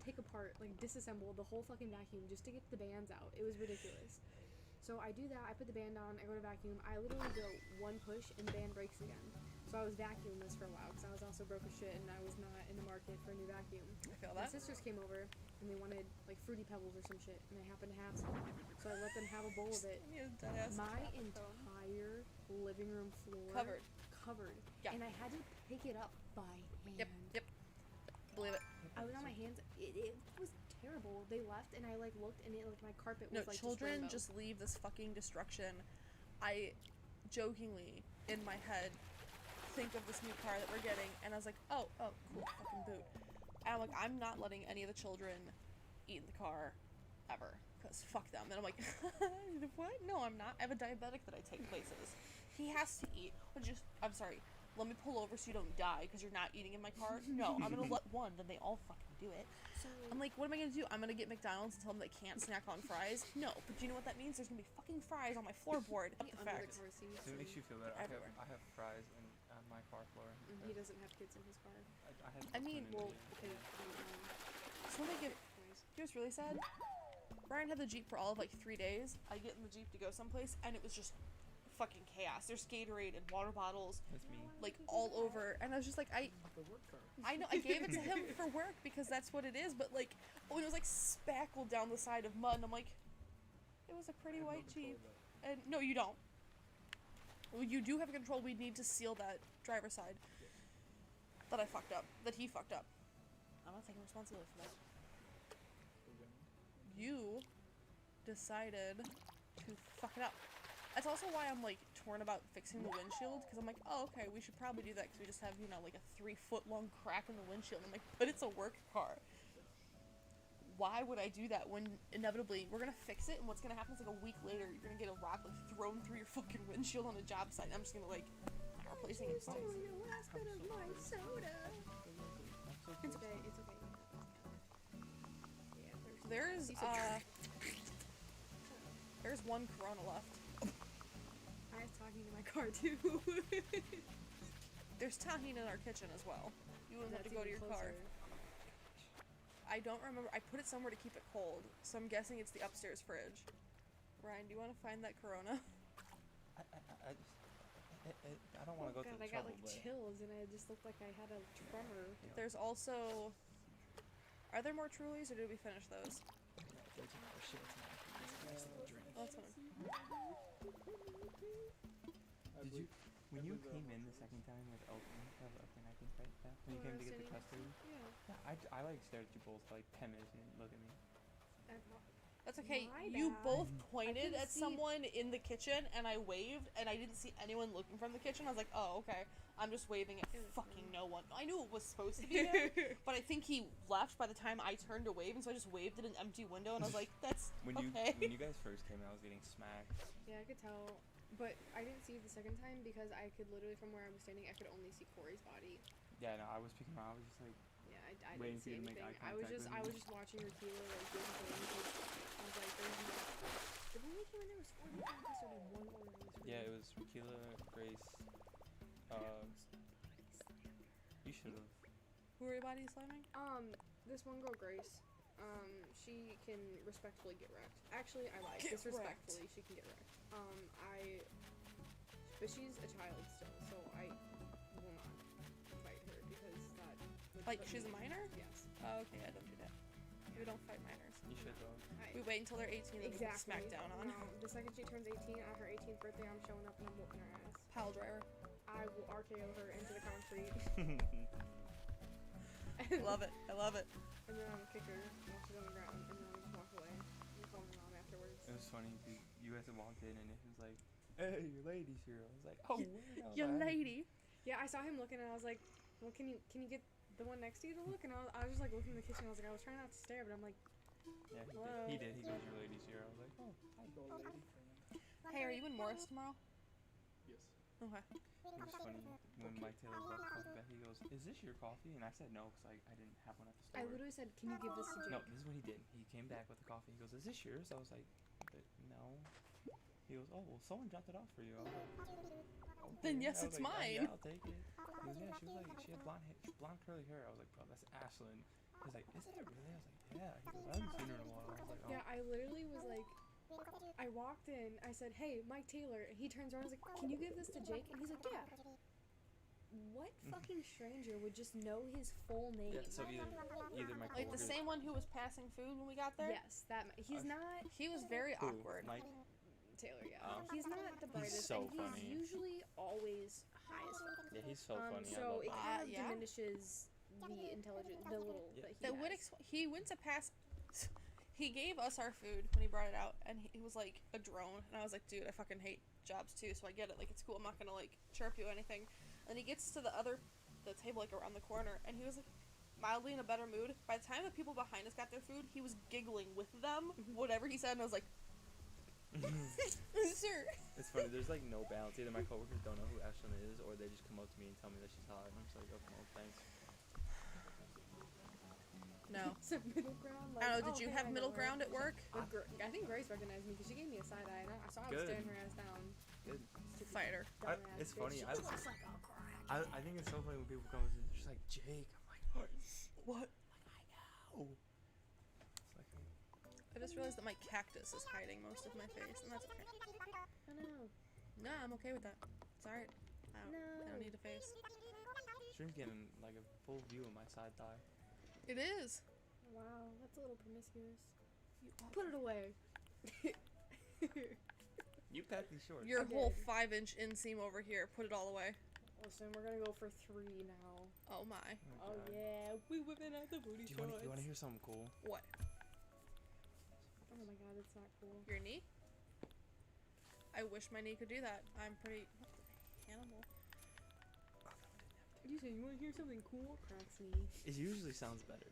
take apart, like disassemble the whole fucking vacuum just to get the bands out. It was ridiculous. So I do that, I put the band on, I go to vacuum, I literally go one push and the band breaks again. So I was vacuumless for a while because I was also broke as shit and I was not in the market for a new vacuum. I feel My that. sisters came over and they wanted like Fruity Pebbles or some shit and I happened to have some. So I let them have a bowl of it. My entire living room floor covered. Yeah. And I had to pick it up by hand. Yep. Believe it. I was on my hands. It was terrible. They left, and I like looked, and it like my carpet No, was like children rainbow. just leave this fucking destruction. I jokingly, in my head, think of this new car that we're getting, and I was like, oh, cool, fucking boot. And I'm like, I'm not letting any of the children eat in the car, ever, because fuck them. And I'm like, what? No, I'm not. I have a diabetic that I take places. He has to eat. I'm sorry, let me pull over so you don't die because you're not eating in my car? No, I'm gonna let one, then they all fucking do it. So I'm like, what am I gonna do? I'm gonna get McDonald's and tell them they can't snack on fries? No, but do you know what that means? There's gonna be fucking fries on my floorboard. Up the under the fact. car seats. So it makes you feel better. Everywhere. I have fries on my car floor. And he doesn't have kids in his car. I mean, Well, So when they get, nice. here's really sad. Brian had the Jeep for all of like 3 days. I get in the Jeep to go someplace, and it was just fucking chaos. There's Gatorade and water bottles, That's me. like all over, and I was just like, The work car. I know, I gave it to him for work because that's what it is, but like, when it was like spackled down the side of mud, and I'm like, it was a pretty I have no white control Jeep. of that. And no, you don't. Well, you do have control. We need to seal that driver's side that I fucked up, that he fucked up. I'm not taking responsibility for that. You decided to fuck it up. That's also why I'm like torn about fixing the windshield, because I'm like, oh, okay, we should probably do that because we just have, you know, like a 3-foot long crack in the windshield. I'm like, but it's a work car. Why would I do that when inevitably we're gonna fix it, and what's gonna happen is like a week later you're gonna get a rock like thrown through your fucking windshield on a job site, and I'm just gonna like not replacing it. Oh, your last bit of my soda. It's okay. It's okay. Yeah, There's You said there's one Corona left. I was talking to my car too. There's tahine in our kitchen as well. You wouldn't have to That's go to even your car. closer. I don't remember. I put it somewhere to keep it cold, so I'm guessing it's the upstairs fridge. Ryan, do you want to find that Corona? I don't want to go God, through I the got trouble, like but chills, and I just looked like I had a tremor. There's also. Are there more Trulies, or did we finish those? That's another shit. It's a nice little drink. Oh, that's fine. did you when you came in the second time with Elton, I think, right? Yeah. When you came to get the tester? Yeah. Yeah, I like stared at you both for like 10 minutes and didn't look at me. That's okay. My You bad. both pointed couldn't at see- someone in the kitchen, and I waved, and I didn't see anyone looking from the kitchen. I was like, oh, okay. I'm just waving at It was fucking me. no one. I knew it was supposed to be him, but I think he left by the time I turned to wave, and so I just waved at an empty window, and I was like, that's When okay. you guys first came in, I was getting smacked. Yeah, I could tell. But I didn't see it the second time because I could literally, from where I was standing, I could only see Corey's body. Yeah, no, I was picking around. I was just like, Yeah, I Waiting didn't for see you to make anything. eye I was contact just with me. watching Rakila like doing things. I was like, there's no. But when we came in, there was 4 different contests, or did one order in this room? yeah, it was Rakila, Grace. You should have. Who are your body slamming? This one girl, Grace. She can respectfully get wrecked. Actually, I lied. Get Disrespectfully, she can get wrecked. But she's a child still, so I will not fight her because that would Like, put she's a me- minor? Yes. Oh, okay, I don't do that. We don't fight minors. You should though. We wait until they're 18 and we can smack down on. No, the second she turns 18 on her 18th birthday, I'm showing up and I'm whooping her ass. Pile driver. I will RKO her into the concrete. Love it. I love it. And then I'm gonna kick her while she's on the ground, and then I'll just walk away and call my mom afterwards. It was funny because you guys had walked in and it was like, hey, your lady's here. I was like, oh, weirdo, Young man. lady. Yeah, I saw him looking, and I was like, "Well, can you get the one next to you to look?" And I was just like looking in the kitchen. I was like, I was trying not to stare, but I'm like, Yeah, Hello. he did. He goes, your lady's here. I was like, oh. Go lady. Hey, are you in Morris tomorrow? Yes. Okay. It was funny when Mike Taylor brought the coffee back. He goes, is this your coffee? And I said no because I didn't have one at the store. I literally said, "Can you give this to Jake?" No, this is what he did. He came back with the coffee. He goes, is this yours? I was like, but no. He goes, oh, well, someone dropped it off for you. I was like, okay. Then yes, I was it's like, mine. Yeah, I'll take it. He goes, yeah, she was like, she had blonde curly hair. I was like, bro, that's Ashlyn. He's like, is it really? I was like, yeah. He goes, I haven't seen her in a while. I was like, oh. Yeah, I literally was like, I walked in, I said, "Hey, Mike Taylor," and he turns around and is like, "Can you give this to Jake?" And he's like, "Yeah." What fucking stranger would just know his full name? Yeah, so either my Like the coworkers- same one who was passing food when we got there? Yes, he's not He was very Who, awkward. Mike? Taylor, yeah. Oh. He's not the brightest, so and he's funny. usually always high as fuck. He's so funny. I So love it him. kind of Yeah. diminishes the intelligence, the little Yeah. that he That would has. he went to pass. He gave us our food when he brought it out, and he was like a drone, and I was like, dude, I fucking hate jobs too, so I get it. Like, it's cool. I'm not gonna like chirp you or anything. And he gets to the table like around the corner, and he was like mildly in a better mood. By the time the people behind us got their food, he was giggling with them, whatever he said, and I was like, sir. It's funny. There's like no balance. Either my coworkers don't know who Ashlyn is, or they just come up to me and tell me that she's hot, and I'm just like, oh, well, thanks. No. So middle ground. Like, I don't know. Did oh, you okay, have I know middle her. ground at work? But I think Grace recognized me because she gave me a side eye, and I saw I was Good. staring her ass down. Good. Stupid Fighter. dumbass It's bitch. funny, She I- looks like a crack. I think it's so funny when people come up to me, just like, Jake. I'm like, what? What? I know. It's like, I just realized that my cactus is hiding most of my face, and that's okay. I know. No, I'm okay with that. It's alright. I don't No. need a face. Stream's getting like a full view of my side thigh. It is. Wow, that's a little promiscuous. You Put it away. You packed these shorts. Your I whole did. 5-inch inseam over here. Put it all away. Listen, we're gonna go for 3 now. Oh my. Oh God. yeah, we whipping out the booty Do you want to hear something cool? What? Oh my god, it's not cool. Your knee? I wish my knee could do that. I'm pretty. What the animal? You say you want to hear something cool? Cracks me. It usually sounds better.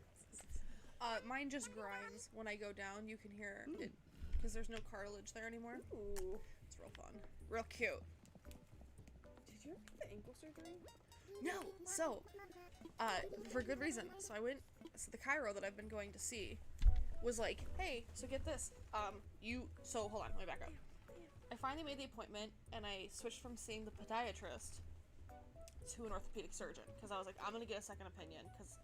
Mine just grinds when I go down. You can hear it because there's no cartilage there anymore. Ooh. It's real fun. Real cute. Did you ever get the ankle surgery? No. So, for good reason. So I went. So the chiro that I've been going to see was like, hey, so get this. So hold on, let me back up. I finally made the appointment, and I switched from seeing the podiatrist to an orthopedic surgeon because I was like, I'm gonna get a second opinion because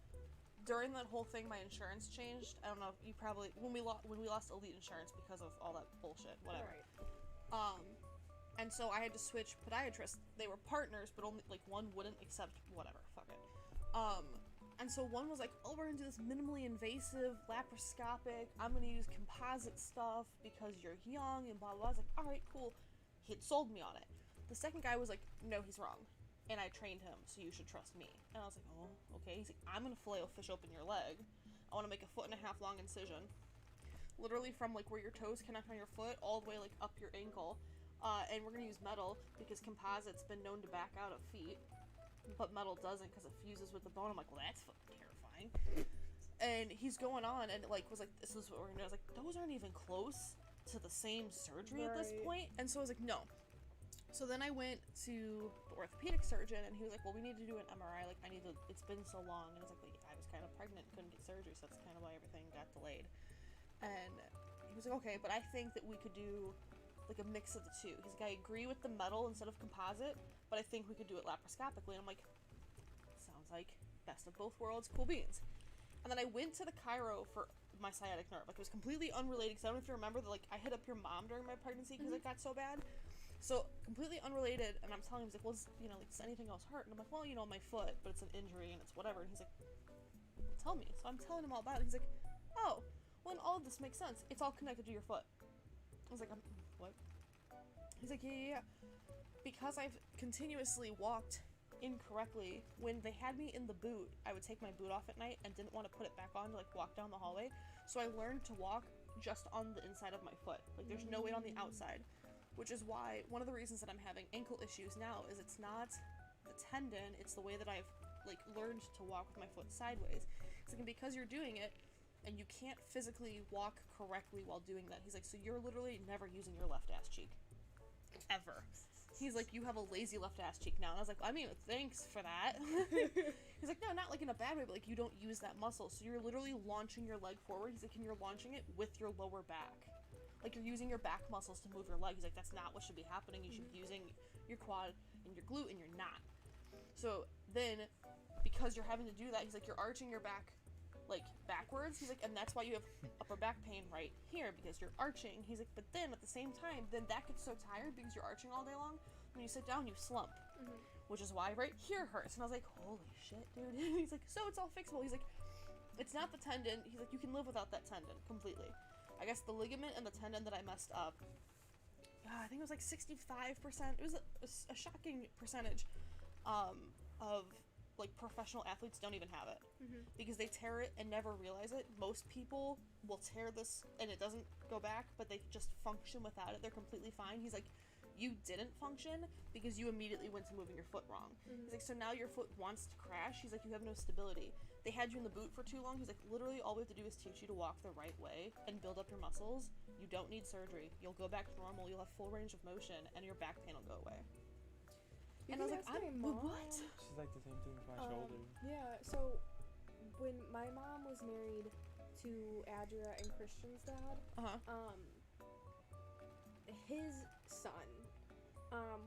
during that whole thing, my insurance changed. I don't know if you probably when we lost elite insurance because of all that bullshit, whatever. Right. And so I had to switch podiatrists. They were partners, but only like one wouldn't accept whatever. Fuck it. And so one was like, oh, we're gonna do this minimally invasive, laparoscopic. I'm gonna use composite stuff because you're young and blah blah. I was like, all right, cool. He had sold me on it. The second guy was like, no, he's wrong. And I trained him, so you should trust me. And I was like, oh, okay. He's like, I'm gonna filet fish open your leg. I want to make a 1.5 foot long incision, literally from like where your toes connect on your foot all the way like up your ankle. And we're gonna use metal because composite's been known to back out of feet, but metal doesn't because it fuses with the bone. I'm like, well, that's fucking terrifying. And he's going on and like was like, this is what we're gonna do. I was like, those aren't even close to the same surgery at this Right. point. And so I was like, no. So then I went to the orthopedic surgeon, and he was like, well, we need to do an MRI. Like, it's been so long. And I was like, I was kind of pregnant, couldn't get surgery, so that's kind of why everything got delayed. And he was like, okay, but I think that we could do, like, a mix of the two. He's like, I agree with the metal instead of composite, but I think we could do it laparoscopically. And I'm like, sounds like best of both worlds, cool beans. And then I went to the chiro for my sciatic nerve. Like, it was completely unrelated, because I don't know if you remember that, like, I hit up your mom during my pregnancy because it got so bad. So, completely unrelated, and I'm telling him, he's like, well, like, does anything else hurt? And I'm like, well, my foot, but it's an injury, and it's whatever. And he's like, tell me. So I'm telling him all about it. He's like, oh, well, then all of this makes sense. It's all connected to your foot. I was like, what? He's like, yeah. Because I've continuously walked incorrectly, when they had me in the boot, I would take my boot off at night and didn't want to put it back on to, like, walk down the hallway. So I learned to walk just on the inside of my foot. Like, there's no weight on the outside. Which is why one of the reasons that I'm having ankle issues now is it's not the tendon, it's the way that I've like learned to walk with my foot sideways. It's like, and because you're doing it and you can't physically walk correctly while doing that, he's like, so you're literally never using your left ass cheek. Ever. He's like, you have a lazy left ass cheek now. And I was like, well, I mean, thanks for that. He's like, no, not like in a bad way, but like you don't use that muscle. So you're literally launching your leg forward. He's like, and you're launching it with your lower back. Like, you're using your back muscles to move your leg. He's like, that's not what should be happening. You should be using your quad and your glute, and you're not. So then, because you're having to do that, he's like, you're arching your back, like, backwards. He's like, and that's why you have upper back pain right here, because you're arching. He's like, but then, at the same time, then that gets so tired because you're arching all day long. When you sit down, you slump. Which is why right here hurts. And I was like, holy shit, dude. He's like, so it's all fixable. He's like, it's not the tendon. He's like, you can live without that tendon completely. I guess the ligament and the tendon that I messed up, I think it was like 65%. It was a shocking percentage. like professional athletes don't even have it Mhm. because they tear it and never realize it. Most people will tear this and it doesn't go back, but they just function without it. They're completely fine. He's like, you didn't function because you immediately went to moving your foot wrong. Mhm. He's like, so now your foot wants to crash. He's like, you have no stability. They had you in the boot for too long. He's like, literally all we have to do is teach you to walk the right way and build up your muscles. You don't need surgery. You'll go back to normal. You'll have full range of motion and your back pain will go away. You And I was can like, ask I'm my what? mom. She's like the same thing with my shoulder. Yeah, so when my mom was married to Adria and Christian's dad, Uh-huh. his son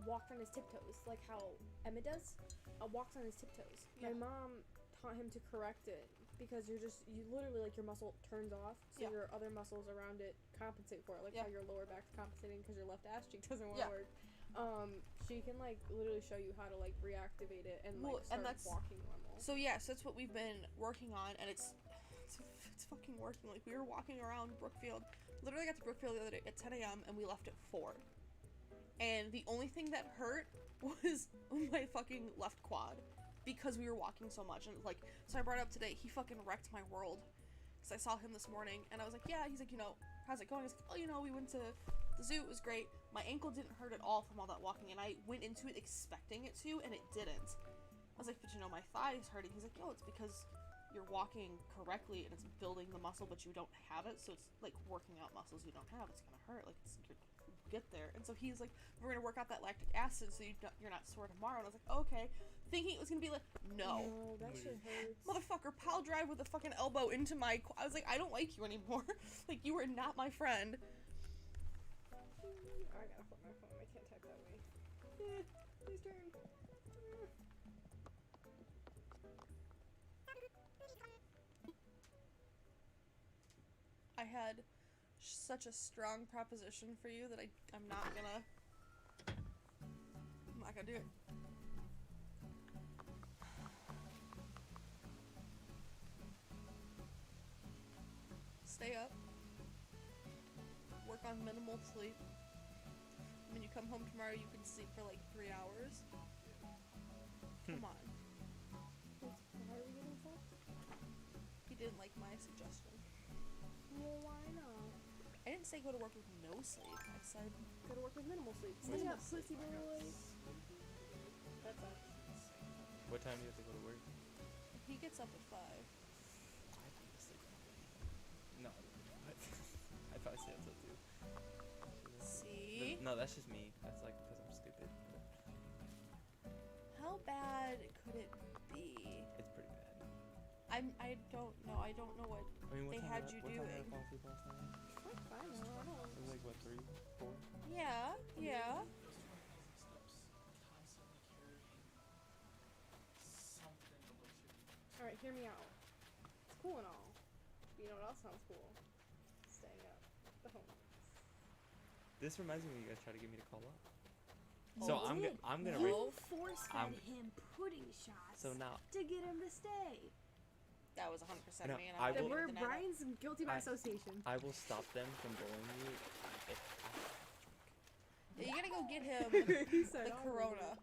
walked on his tiptoes, like how Emmett does, walks on his tiptoes. Yeah. My mom taught him to correct it because you literally, like, your muscle turns off, so Yeah. your other muscles around it compensate for it, like Yeah. how your lower back's compensating because your left ass cheek doesn't want to Yeah. work. She can, like, literally show you how to, like, reactivate it and, like, Well, and start that's- walking normal. So yes, that's what we've been working on, and it's fucking working. Like, we were walking around Brookfield. Literally got to Brookfield the other day at 10 a.m. and we left at 4. And the only thing that hurt was my fucking left quad because we were walking so much. And like, so I brought it up today. He fucking wrecked my world because I saw him this morning and I was like, yeah. He's like, how's it going? I was like, oh, we went to the zoo. It was great. My ankle didn't hurt at all from all that walking, and I went into it expecting it to, and it didn't. I was like, but my thigh is hurting. He's like, yo, it's because you're walking correctly and it's building the muscle, but you don't have it, so it's like working out muscles you don't have. It's gonna hurt. Like, you get there. And so he's like, we're gonna work out that lactic acid so you're not sore tomorrow. And I was like, okay, thinking it was gonna be like, no, that shit hurts. motherfucker, pile drive with a fucking elbow into my. I was like, I don't like you anymore. Like, you are not my friend. I gotta flip my phone. I can't type that way. Please turn. I had such a strong proposition for you that I'm not gonna do it. Stay up. Work on minimal sleep. When you come home tomorrow, you can sleep for like 3 hours. Come on. Why are we getting fucked? He didn't like my suggestion. Well, why not? I didn't say go to work with no sleep. I said Gotta work with minimal sleep. Minimal Stay up, pussy boy. That's us. What time do you have to go to work? he gets up at 5. I think it's like no. What? I probably stay up till 2. See? No, that's just me. That's like because I'm stupid. How bad could it be? It's pretty bad. I don't know. I don't know what. I mean, what They time had did you what time did I doing. fall asleep last night? Like, fine, no, I don't. It was like what 3, 4? Yeah, yeah. Alright, hear me out. It's cool and all. But you know what else sounds cool? Staying up. The home. This reminds me when you guys tried to get me to call up. Oh, So did. I'm gonna You rate. force I'm- fed him pudding shots So now to get him to stay. That was 100% No, me, and I I'm Then will- not we're gonna deny that. Brian's guilty by I- association. I will stop them from bullying you. If Yeah, you gotta go get him He said, the "Oh, Corona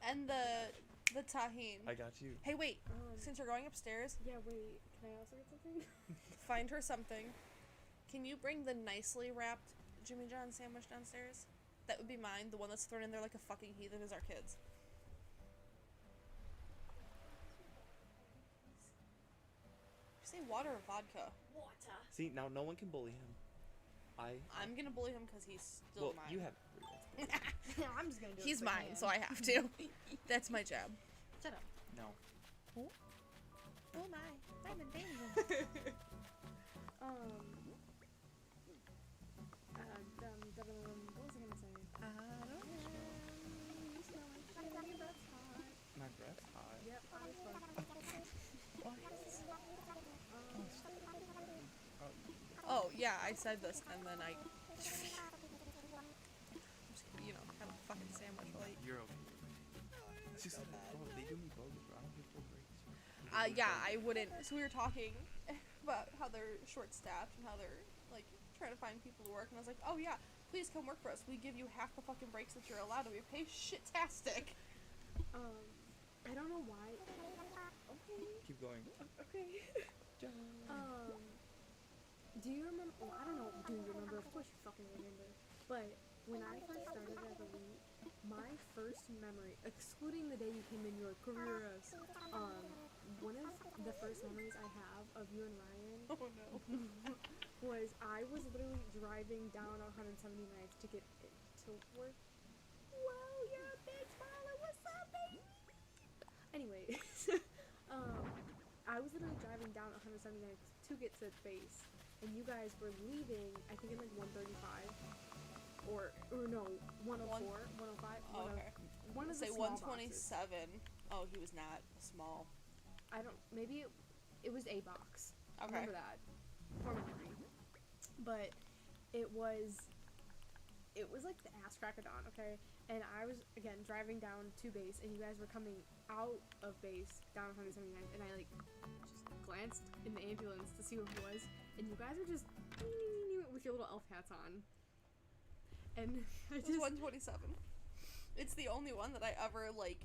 and the tahine. I got you. Hey, wait. Um, Since you're going upstairs, yeah, wait. Can I also get something? find her something. Can you bring the nicely wrapped Jimmy John sandwich downstairs? That would be mine. The one that's thrown in there like a fucking heathen is our kids. Did you say water or vodka? Water. See, now no one can bully him. I'm gonna bully him because he's Well, still mine. you have. I'm just gonna do He's it. quick mine, hand. so I have to. That's my job. Shut up. No. Oh my, I'm in danger. What was I gonna say? You smell like shit. Your breath's hot. My breath's hot. Yep, hot as fuck. Oh yeah, I said this and then I just, have a fucking sandwich while I eat. You're okay. She said, "Oh, they do me both, bro. I don't get full breaks." Yeah, I wouldn't. So we were talking about how they're short-staffed and how they're like trying to find people to work, and I was like, oh yeah, please come work for us. We give you half the fucking breaks that you're allowed, and we pay shit-tastic. I I don't know why. Okay. Keep going. Okay. Do you remember? Well, I don't know. Do you remember? Of course you fucking remember. But when I first started at Elite, my first memory, excluding the day you came in your career as, one of the first memories I have of you and Ryan Oh no. was I was literally driving down 179th to get to work. Whoa, you're a big baller. What's up, baby? Anyway, I was literally driving down 179th to get to base, and you guys were leaving, I think in like 135, or no, 104, 105, Oh, okay. one of the Say small 127. boxes. Oh, he was not small. I don't, maybe it was a box. I Okay. remember that from memory. But it was like the ass crack of dawn, okay? And I was, again, driving down to base, and you guys were coming out of base down 179, and I, like, just glanced in the ambulance to see who it was, and you guys were just with your little elf hats on. And I It was just... 127. It's the only one that I ever, like,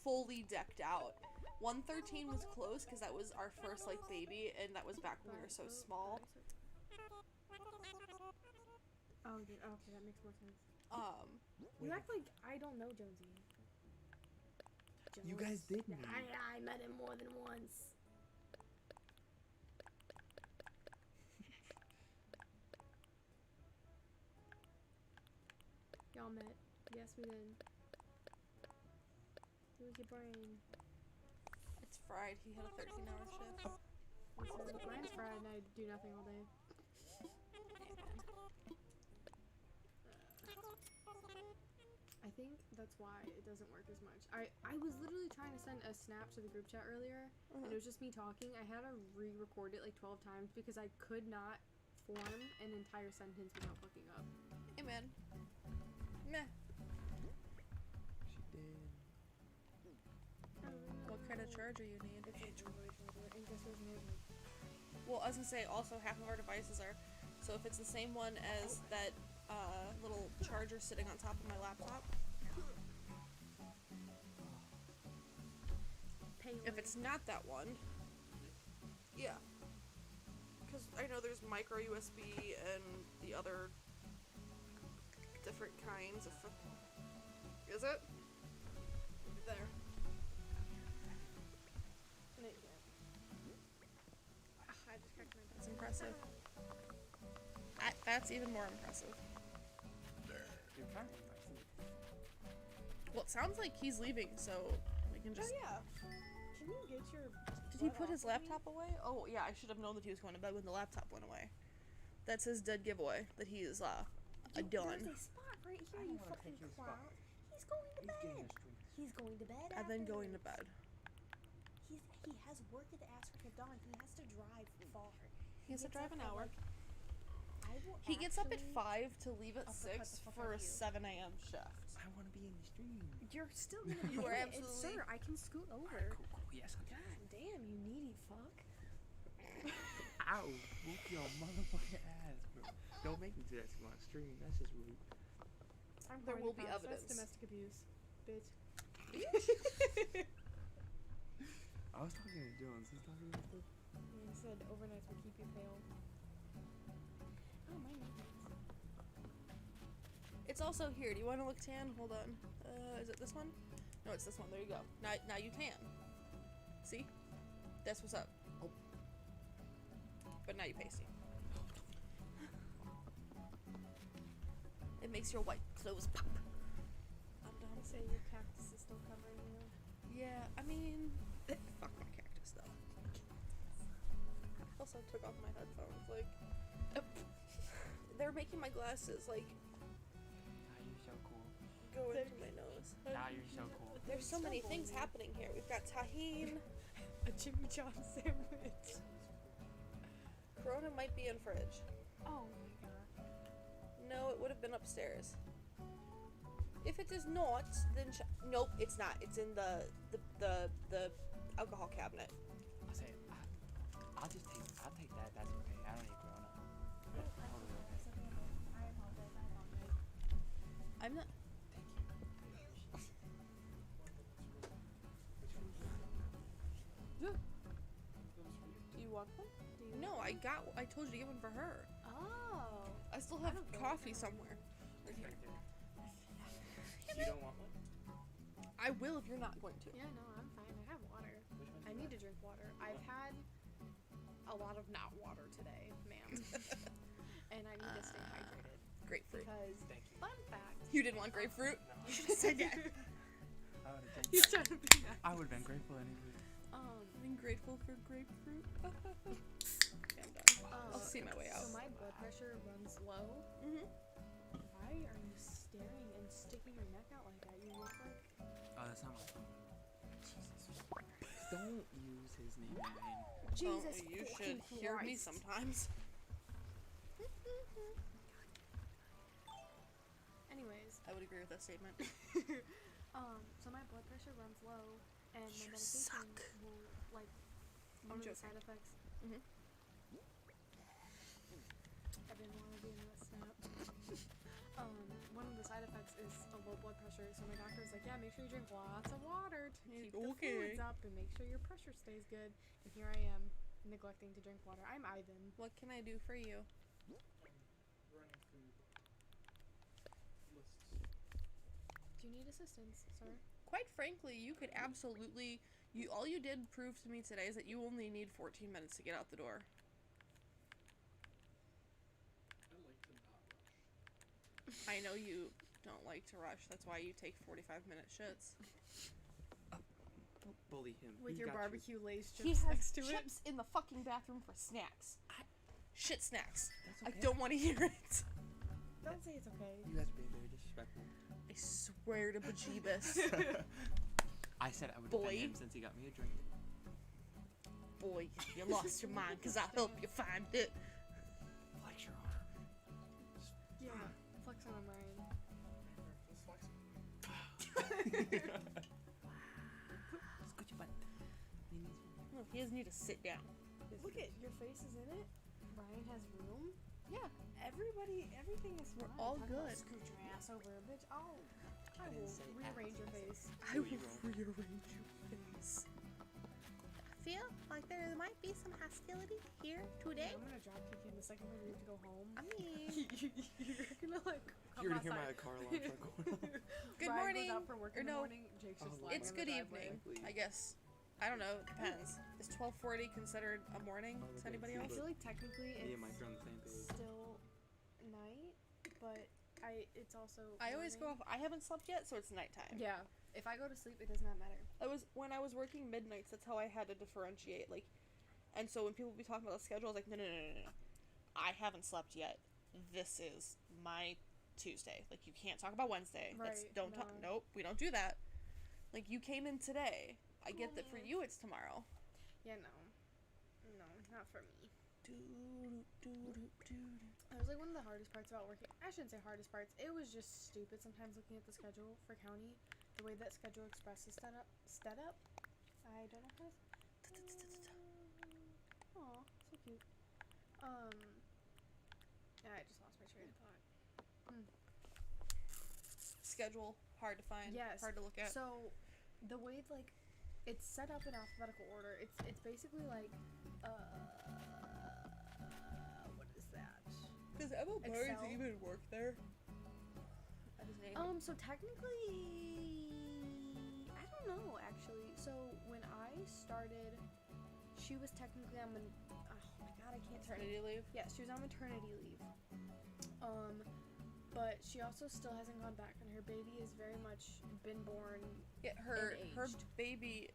fully decked out. 113 was close, because that was our first, like, baby, and that was back when we were so small. Oh, okay, that makes more sense. You Wait. act like I don't know Jonesy. You guys did me. I met him more than once. Y'all met. Yes, we did. Use your brain. It's fried. He had a 13-hour shift. Listen, mine's fried and I do nothing all day. I think that's why it doesn't work as much. I was literally trying to send a snap to the group chat earlier, and it was just me talking. I had to re-record it like 12 times because I could not form an entire sentence without fucking up. Hey, man. Meh. She did. What kind of charger you need? It's an Android charger, and guess who's an Android? Well, I was gonna say, also, half of our devices are... So if it's the same one as that little charger sitting on top of my laptop, if it's not that one, yeah. Because I know there's micro USB and the other different kinds of... Is it? There. No, you can't. I just cracked my That's impressive. That's even more impressive. You're kind of impressive. Well, it sounds like he's leaving, so we can just... yeah. Can you get your... Did he put his laptop away? Oh, yeah, I should have known that he was going to bed when the laptop went away. That's his dead giveaway, that he is, done. There's a spot right here, I you don't wanna fucking take your clown. spot. He's going to He's getting bed. his streaks. He's going to bed. And then going to bed. He has work at the Aztec of Dawn. He has to drive far. He has to drive an hour. I will He gets up at actually- 5 to leave at uppercut 6 the fuck for out a of you. 7 a.m. shift. I want to be in the stream. You're still gonna be You are in it, absolutely- sir, I can scoot over. Alright, cool, cool. Yes, okay. God damn, you needy fuck. Ow! Whoop your motherfucking ass, bro. Don't make me do that to my stream. That's just rude. I'm There calling will the be cops. evidence. That's domestic abuse, bitch. I was talking to Jones. He's talking to stuff. He said overnights will keep you pale. Oh, my name. It's also here. Do you want to look tan? Hold on. Is it this one? No, it's this one. There you go. Now you tan. See? That's what's up. Oh. But now you pasty. It makes your white clothes pop. I'm done. They say your cactus is still covering you. Yeah, I mean, fuck my cactus though. Also took off my headphones. Like, they're making my glasses like Now you're so cool. go into my nose. Now you're so cool. There's so many things happening here. We've got tahine. A Jimmy John sandwich. Corona might be in fridge. Oh my god. No, it would have been upstairs. If it is not, then nope, it's not. It's in the alcohol cabinet. I'll say, I'll take that. That's okay. I don't need Corona. That's totally okay. I apologize. I'm not. Thank you. No, I told you to get one for her. Oh. I still have don't feel coffee like somewhere. Right here. You don't want one? I will if you're not going to. Yeah, no, I'm fine. I have water. Which one? I need to drink water. I've had a lot of not water today, ma'am. And I need to stay hydrated. Grapefruit. Because, Thank you. fun fact. You didn't want grapefruit? No. You should have said that. I would have He's trying to be nice. I would have been grateful anyway. I'm grateful for grapefruit. Okay, I'm done. I'll see my way out. So my blood pressure runs low. Mm-hmm. Why are you staring and sticking your neck out like that? You look like... Oh, that's not my phone. Jesus. Don't use his name in vain. Jesus you fucking should hear me Christ. sometimes. Anyways, I would agree with that statement. so my blood pressure runs low, and my You medication suck. will, like, I'm one of the joking. side effects... Mhm. I didn't want to be in that snap. One of the side effects is a low blood pressure, so my doctor was like, yeah, make sure you drink lots of water to keep the Okay. fluids up and make sure your pressure stays good. And here I am, neglecting to drink water. I'm Ivan. What can I do for you? Running through lists. Do you need assistance, sir? Quite frankly, you could absolutely... all you did prove to me today is that you only need 14 minutes to get out the door. I like to not rush. I know you don't like to rush. That's why you take 45-minute shits. Don't bully him. With He your got barbecue Lay's He chips has next to it. chips in the fucking bathroom for snacks. Shit snacks. That's I okay. don't want to hear it. Don't say it's okay. You guys are being very disrespectful. I swear to bejeebus. I said I would Boy. defend him since he got me a drink. Boy, you lost your mind because I'll help you find it. Flex your arm. Yeah. Flex on him, Ryan. Just flex. Scoot your butt. He needs one. No, he doesn't need to sit down. Look at your face is in it. Ryan has room. Yeah, Everything is We're fine. all Talk about good. Scoot your ass over, bitch. I didn't will say rearrange your ass. face. I No, will you won't. rearrange your face. I feel like there might be some hostility here today. I'm gonna drop kick you in the second we leave to go home. I mean, You're gonna like come You're gonna hear outside. my car alarm start going off. good Ryan morning. Goes out for work Or in the no, morning. Jake's Oh, just Lord. lying It's in good the driveway. evening, I guess. I don't know. It depends. Is 12:40 considered a morning Oh, to okay. anybody I else? feel like technically Me it's and Mike are on the same page. still night, but it's also. I always go morning. off. I haven't slept yet, so it's nighttime. Yeah. If I go to sleep, it does not matter. When I was working midnights. That's how I had to differentiate. Like, and so when people be talking about the schedule, I was like, no. I haven't slept yet. This is my Tuesday. Like, you can't talk about Wednesday. That's Right, don't talk. no. Nope, we don't do that. Like, you came in today. I get that for Yes. you it's tomorrow. Yeah, no, not for me. That It was like one of the hardest parts about working. I shouldn't say hardest parts. It was just stupid sometimes looking at the schedule for county. The way that Schedule Express is set up. I don't know how to. Aw, so cute. Yeah, I just lost my train of thought. schedule, hard to find, Yes. hard to look at. So, the way like it's set up in alphabetical order, it's basically like what is that? Does Emma Excel? Barnes even work there? That is name. So technically, I don't know actually. So when I started, she was technically on oh my god, I can't Maternity leave. Yeah, she was on maternity leave. But she also still hasn't gone back, and her baby has very much been born. Yeah, her aged. baby.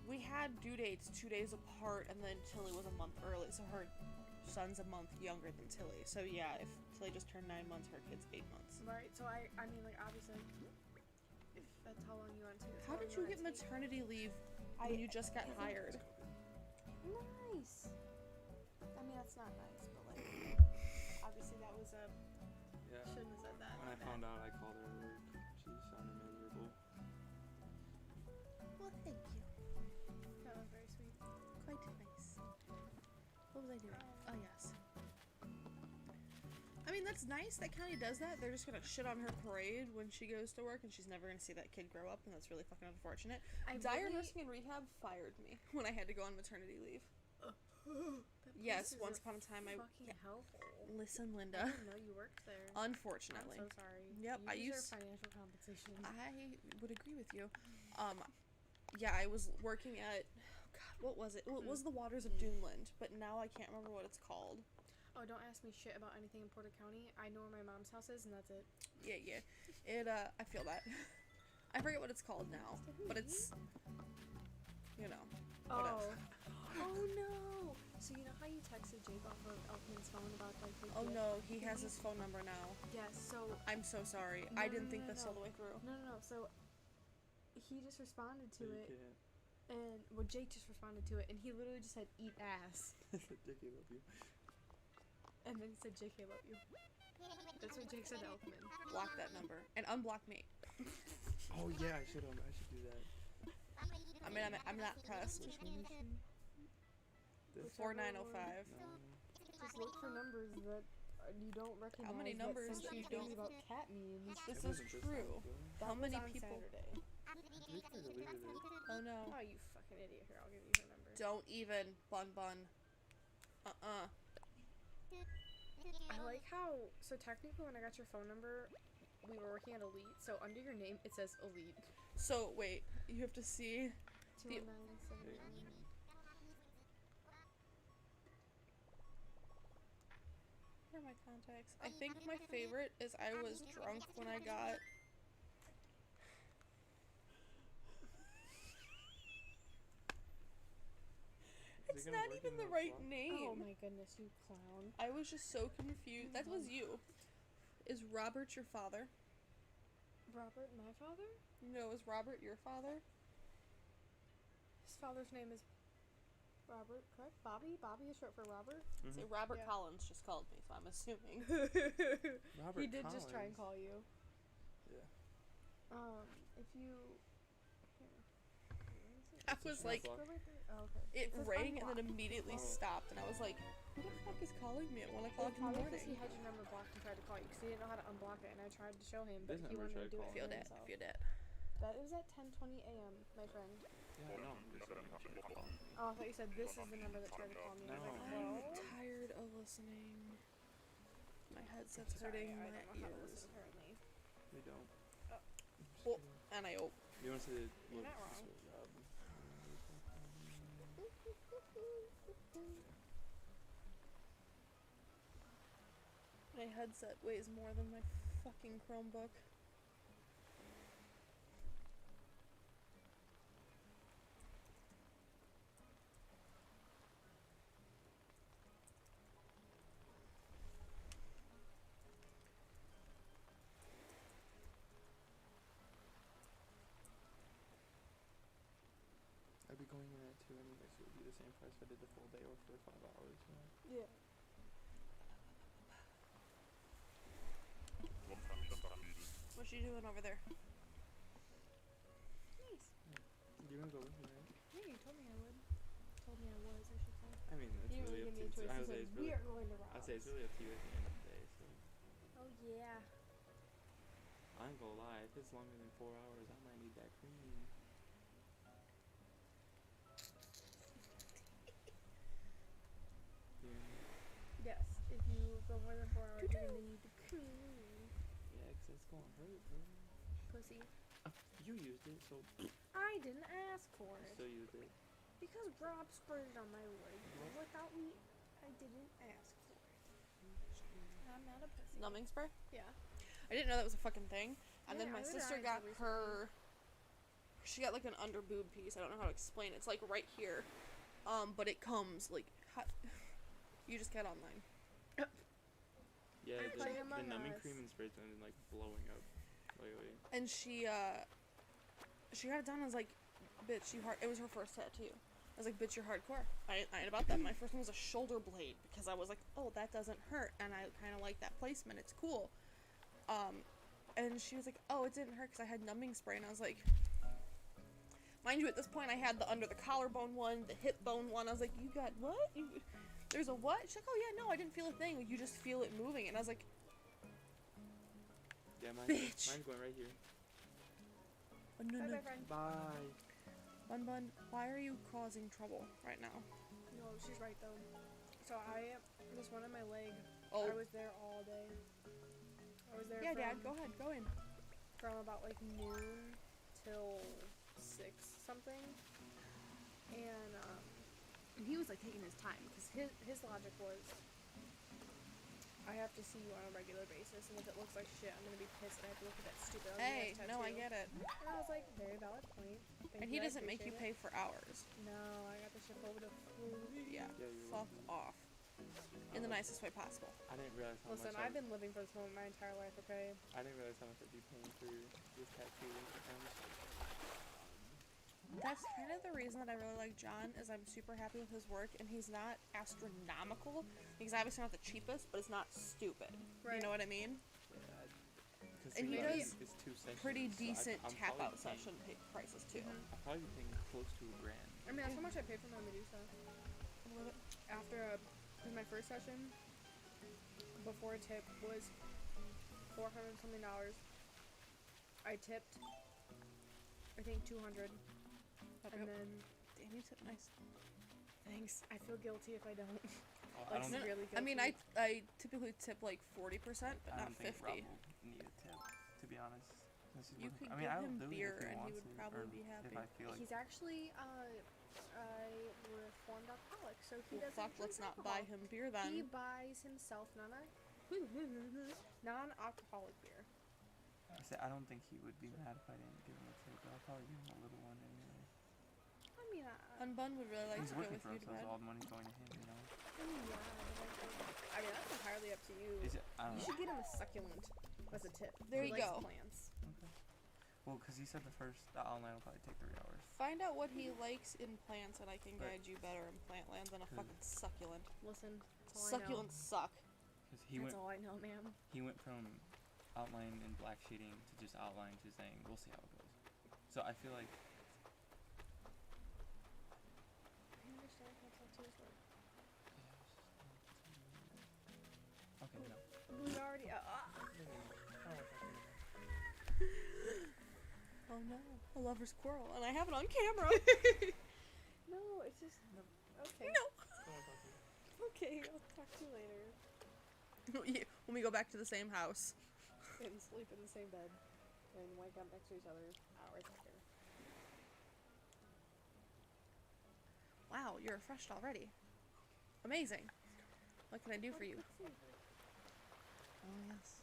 We had due dates 2 days apart, and then Tilly was a month early, so her son's a month younger than Tilly. So yeah, if Tilly just turned 9 months, her kid's 8 months. Right. So I mean, like obviously, if that's how long you want to. How did you get maternity leave when you just got hired? Nice. I mean, that's not nice, but like, obviously that was a. Yeah. Shouldn't have said that. When I found out, I called her at work. She sounded miserable. Well, thank you. That was very sweet. Quite nice. What was I doing? Oh, yes. I mean, that's nice that county does that. They're just gonna shit on her parade when she goes to work, and she's never gonna see that kid grow up, and that's really fucking unfortunate. Dire Nursing and Rehab fired me when I had to go on maternity leave. That Yes, place is once a upon a time I fucking hellhole. listen, I Linda. didn't know you worked there. Unfortunately. I'm so sorry. Yep, You I deserve used- financial compensation. I would agree with you. Yeah, I was working at God, what was it? Well, it was the Waters of Duneland, but now I can't remember what it's called. Oh, don't ask me shit about anything in Porter County. I know where my mom's house is, and that's it. Yeah. It I feel that. I forget what it's called now, but it's whatever. Oh. Oh no! So you know how you texted Jake off of Elfman's phone about like the Oh gift no, he has thingy? his phone number now. Yes, so I'm so sorry. No, I no, didn't no, think no, this no. all the way through. No. So he just responded to You it, can't. and well, Jake just responded to it, and he literally just said "eat ass," Dickie, love you. and then he said "JK, love you." That's what Jake said to Elfman. Block that number and unblock me. Oh yeah, I should do that. I mean, I'm not pressed. Which one is she? This? 4905. No. Just look for numbers that you don't recognize. many numbers that that send you you things don't- about cat memes. This It is wasn't this true. time, though. That How was many on people? Saturday. I think I deleted it. Oh no. Oh, you fucking idiot! Here, I'll give you her number. Don't even bun. I like how, so technically when I got your phone number, we were working at Elite, so under your name it says Elite. So wait, you have to see. 21979. Here are my contacts. I think my favorite is I was drunk when I got. It's not even the right name. Oh my goodness, you clown. I was just so confused. That was you. Is Robert your father? Robert, my father? No, is Robert your father? His father's name is Robert, correct? Bobby? Bobby is short for Robert? Mm-hmm. See, Robert Yeah. Collins just called me, so I'm assuming. Robert He did just try and Collins. call you. Yeah. If you... I was like, Go right there. Oh, okay. it says rang and then unblocked. immediately Oh. stopped, and I was like, who the fuck is calling me at 1 o'clock in the Probably because he morning? had your number blocked and tried to call you because he didn't know how to unblock it, and I tried to show him, but This he number wanted to tried do to it Feel for that, himself. feel that. That was at 10:20 a.m., my friend. Yeah, no. I'm just saying, she tried to call me. Oh, I thought you said this is the number that tried to call me. I was like, No. well, I'm tired of listening. My headset's sorry, hurting I my don't know how to ears. listen apparently. We don't. Oh. I'm just Well, kidding. and I hope. You want to say You're what not wrong. this was, My headset weighs more than my fucking Chromebook. I'd be going in at 2 anyway, so it would be the same price if I did the full day or for 5 hours. You know? Yeah. What you doing over there? Nice. You're gonna go with me, right? Yeah, you told me I would. Told me I was, I should say. I mean, it's You didn't really really up give me a choice. to I You would say said, it's we really. are going to Rob's. I'd say it's really up to you at the end of the day. So Oh, yeah. I ain't gonna lie. If it's longer than 4 hours, I might need that cream. Yeah. Yes, if you go more than 4 hours, you're going to need the cream. Yeah, 'cause it's gonna hurt, bro. Pussy. You used it, so I didn't ask for you it. still used it. Because Rob sprayed it on my leg. Without me, I didn't ask for it. I'm not a pussy. Numbing spray? Yeah. I didn't know that was a fucking thing. And Yeah, then my I sister realized got it her. She got like an under boob piece. I don't know how to explain it. It's like right here. But it comes like. You just get online. Yeah, I'm playing the Among numbing Us. cream and spray's been like blowing up lately. And she got it done. I was like, bitch, you hard. It was her first tattoo. I was like, bitch, you're hardcore. I ain't about that. My first one was a shoulder blade because I was like, oh, that doesn't hurt, and I kind of like that placement. It's cool. And she was like, oh, it didn't hurt because I had numbing spray, and I was like, mind you, at this point I had the under the collarbone one, the hip bone one. I was like, you got what? There's a what? She's like, oh yeah, no, I didn't feel a thing. You just feel it moving, and I was like, Yeah, Bitch. mine's going right here. oh, no, Bye, no. bye, friend. Bye. Bun Bun, why are you causing trouble right now? No, she's right though. So I was one on my leg. Oh. I was there all day. I was there Yeah, from, Dad, go ahead, go in. from about like noon till 6 something. And he was like taking his time because his logic was, I have to see you on a regular basis, and if it looks like shit, I'm gonna be pissed and I have to look at that stupid ugly Hey, ass no, I tattoo. get it. And I was like, very valid point. Thank And you, he I doesn't make you appreciate pay for hours. it. No, I got the shit over the food. Yeah, Yeah, you're fuck off. In the nicest way possible. I didn't realize how Listen, much I've been living for this moment my entire life, okay? I didn't realize how much I'd be paying for this tattoo. That's kind of the reason that I really like John, is I'm super happy with his work, and he's not astronomical. He's obviously not the cheapest, but it's not stupid. Right. You know what I mean? Because And he does it's 2 sessions. Pretty so decent I'm tap-out probably session prices, too. I'm probably paying close to $1,000. I mean, that's how much I paid for my Medusa. After my first session, before tip was $400 something. I tipped, I think 200, and then Damn, you tip nice. thanks. I feel guilty if I don't. I Like, don't, really guilty. I mean, I typically tip like 40%, but I not don't think 50. Rob will need a tip, to be honest. This is You what- could I mean, give I'll him do it beer if he and he wants would it, probably or be happy. If I feel like He's actually a reformed alcoholic, so he Well, doesn't fuck, drink let's not alcohol. buy him beer then. He buys himself non-alcoholic beer. I don't think he would be mad if I didn't give him a tip, but I'll probably give him a little one anyway. I mean, Unbun would really like He's to go working with for you us, to so bed. all the money's going to him, you know? yeah, but I mean, that's entirely up to you. Is it, I don't You know. should get him a succulent as a tip. There He you likes go. Plants. Okay. Well, because he said the online will probably take 3 hours. Find out what he likes in plants, and I can Right. guide you better in plant land than a Cause- fucking succulent. Listen, that's all Succulents suck. Because I know. That's all I know, ma'am. he went from outline and black shading to just outline to saying, we'll see how it goes. So I feel like I understand how tattoos work. okay, no. We already. Oh no, a lover's quarrel, and I have it on camera. No, it's just. Okay. No. Okay, I'll talk to you later. Yeah, when we go back to the same house. And sleep in the same bed. And wake up next to each other hours after. Wow, you're refreshed already. Amazing. What can I do for you? Oh yes.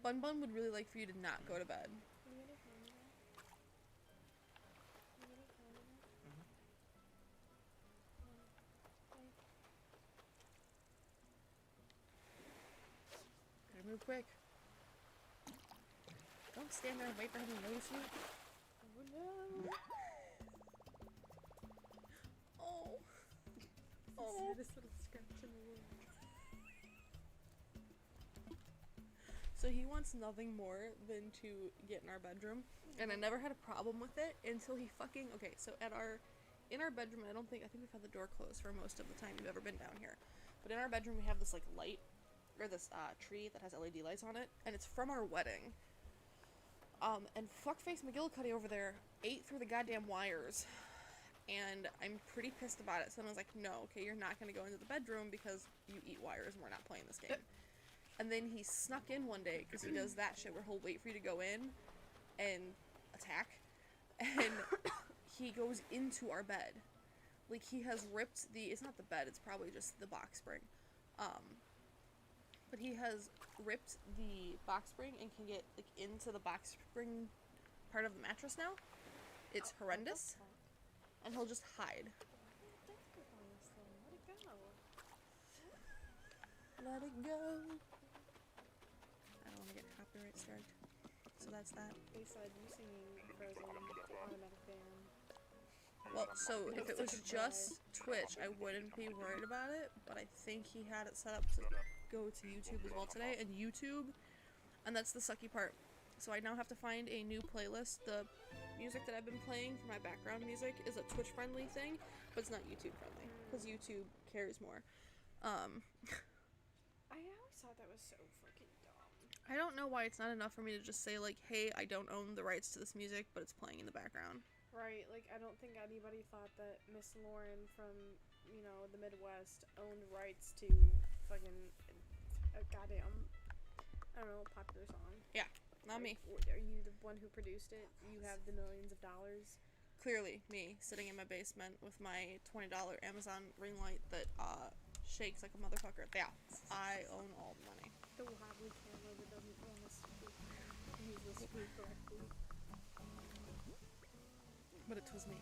Bun Bun would really like for you to not go to bed. Gotta move quick. Don't stand there and wait for him to notice you. Oh no! Oh. Oh. Oh. This little scratch in the wound. So he wants nothing more than to get in our bedroom, and I never had a problem with it until he fucking, okay, so in our bedroom, I think we've had the door closed for most of the time you've ever been down here, but in our bedroom we have this like light, or this tree that has LED lights on it, and it's from our wedding, and fuckface McGillicuddy over there ate through the goddamn wires, and I'm pretty pissed about it, so I was like, no, okay, you're not gonna go into the bedroom because you eat wires and we're not playing this game. And then he snuck in one day, because he does that shit where he'll wait for you to go in and attack, and he goes into our bed. Like, he has ripped it's not the bed, it's probably just the box spring. But he has ripped the box spring and can get, like, into the box spring part of the mattress now. It's horrendous. And he'll just hide. Let it go. I don't want to get copyright striked. So that's that. They said you singing Frozen automatic ban. Well, so if it was Such a just Twitch, I wouldn't be worried about it, but I think he had it set up to go to YouTube as well today, and YouTube, and that's the sucky part. So I now have to find a new playlist. The music that I've been playing for my background music is a Twitch-friendly thing, but it's not YouTube-friendly, because YouTube cares more. I always thought that was so freaking dumb. I don't know why it's not enough for me to just say, like, hey, I don't own the rights to this music, but it's playing in the background. Right, like, I don't think anybody thought that Miss Lauren from, you know, the Midwest owned rights to fucking a goddamn, I don't know, popular song. Not me. Are you the one who produced it? You have the millions of dollars? Clearly, me, sitting in my basement with my $20 Amazon ring light that, shakes like a motherfucker. Yeah, I own all the money. The wobbly camera that doesn't want to use the screw correctly. But it was me.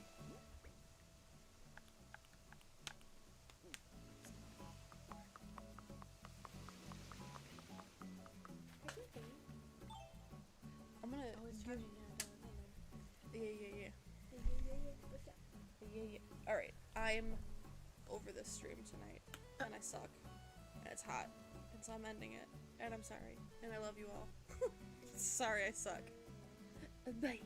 I'm gonna Oh, it's give... charging, yeah, never mind. Yeah. What's up? Yeah. Alright, I'm over this stream tonight, and I suck, and it's hot, and so I'm ending it, and I'm sorry, and I love you all. Sorry I suck. Bye.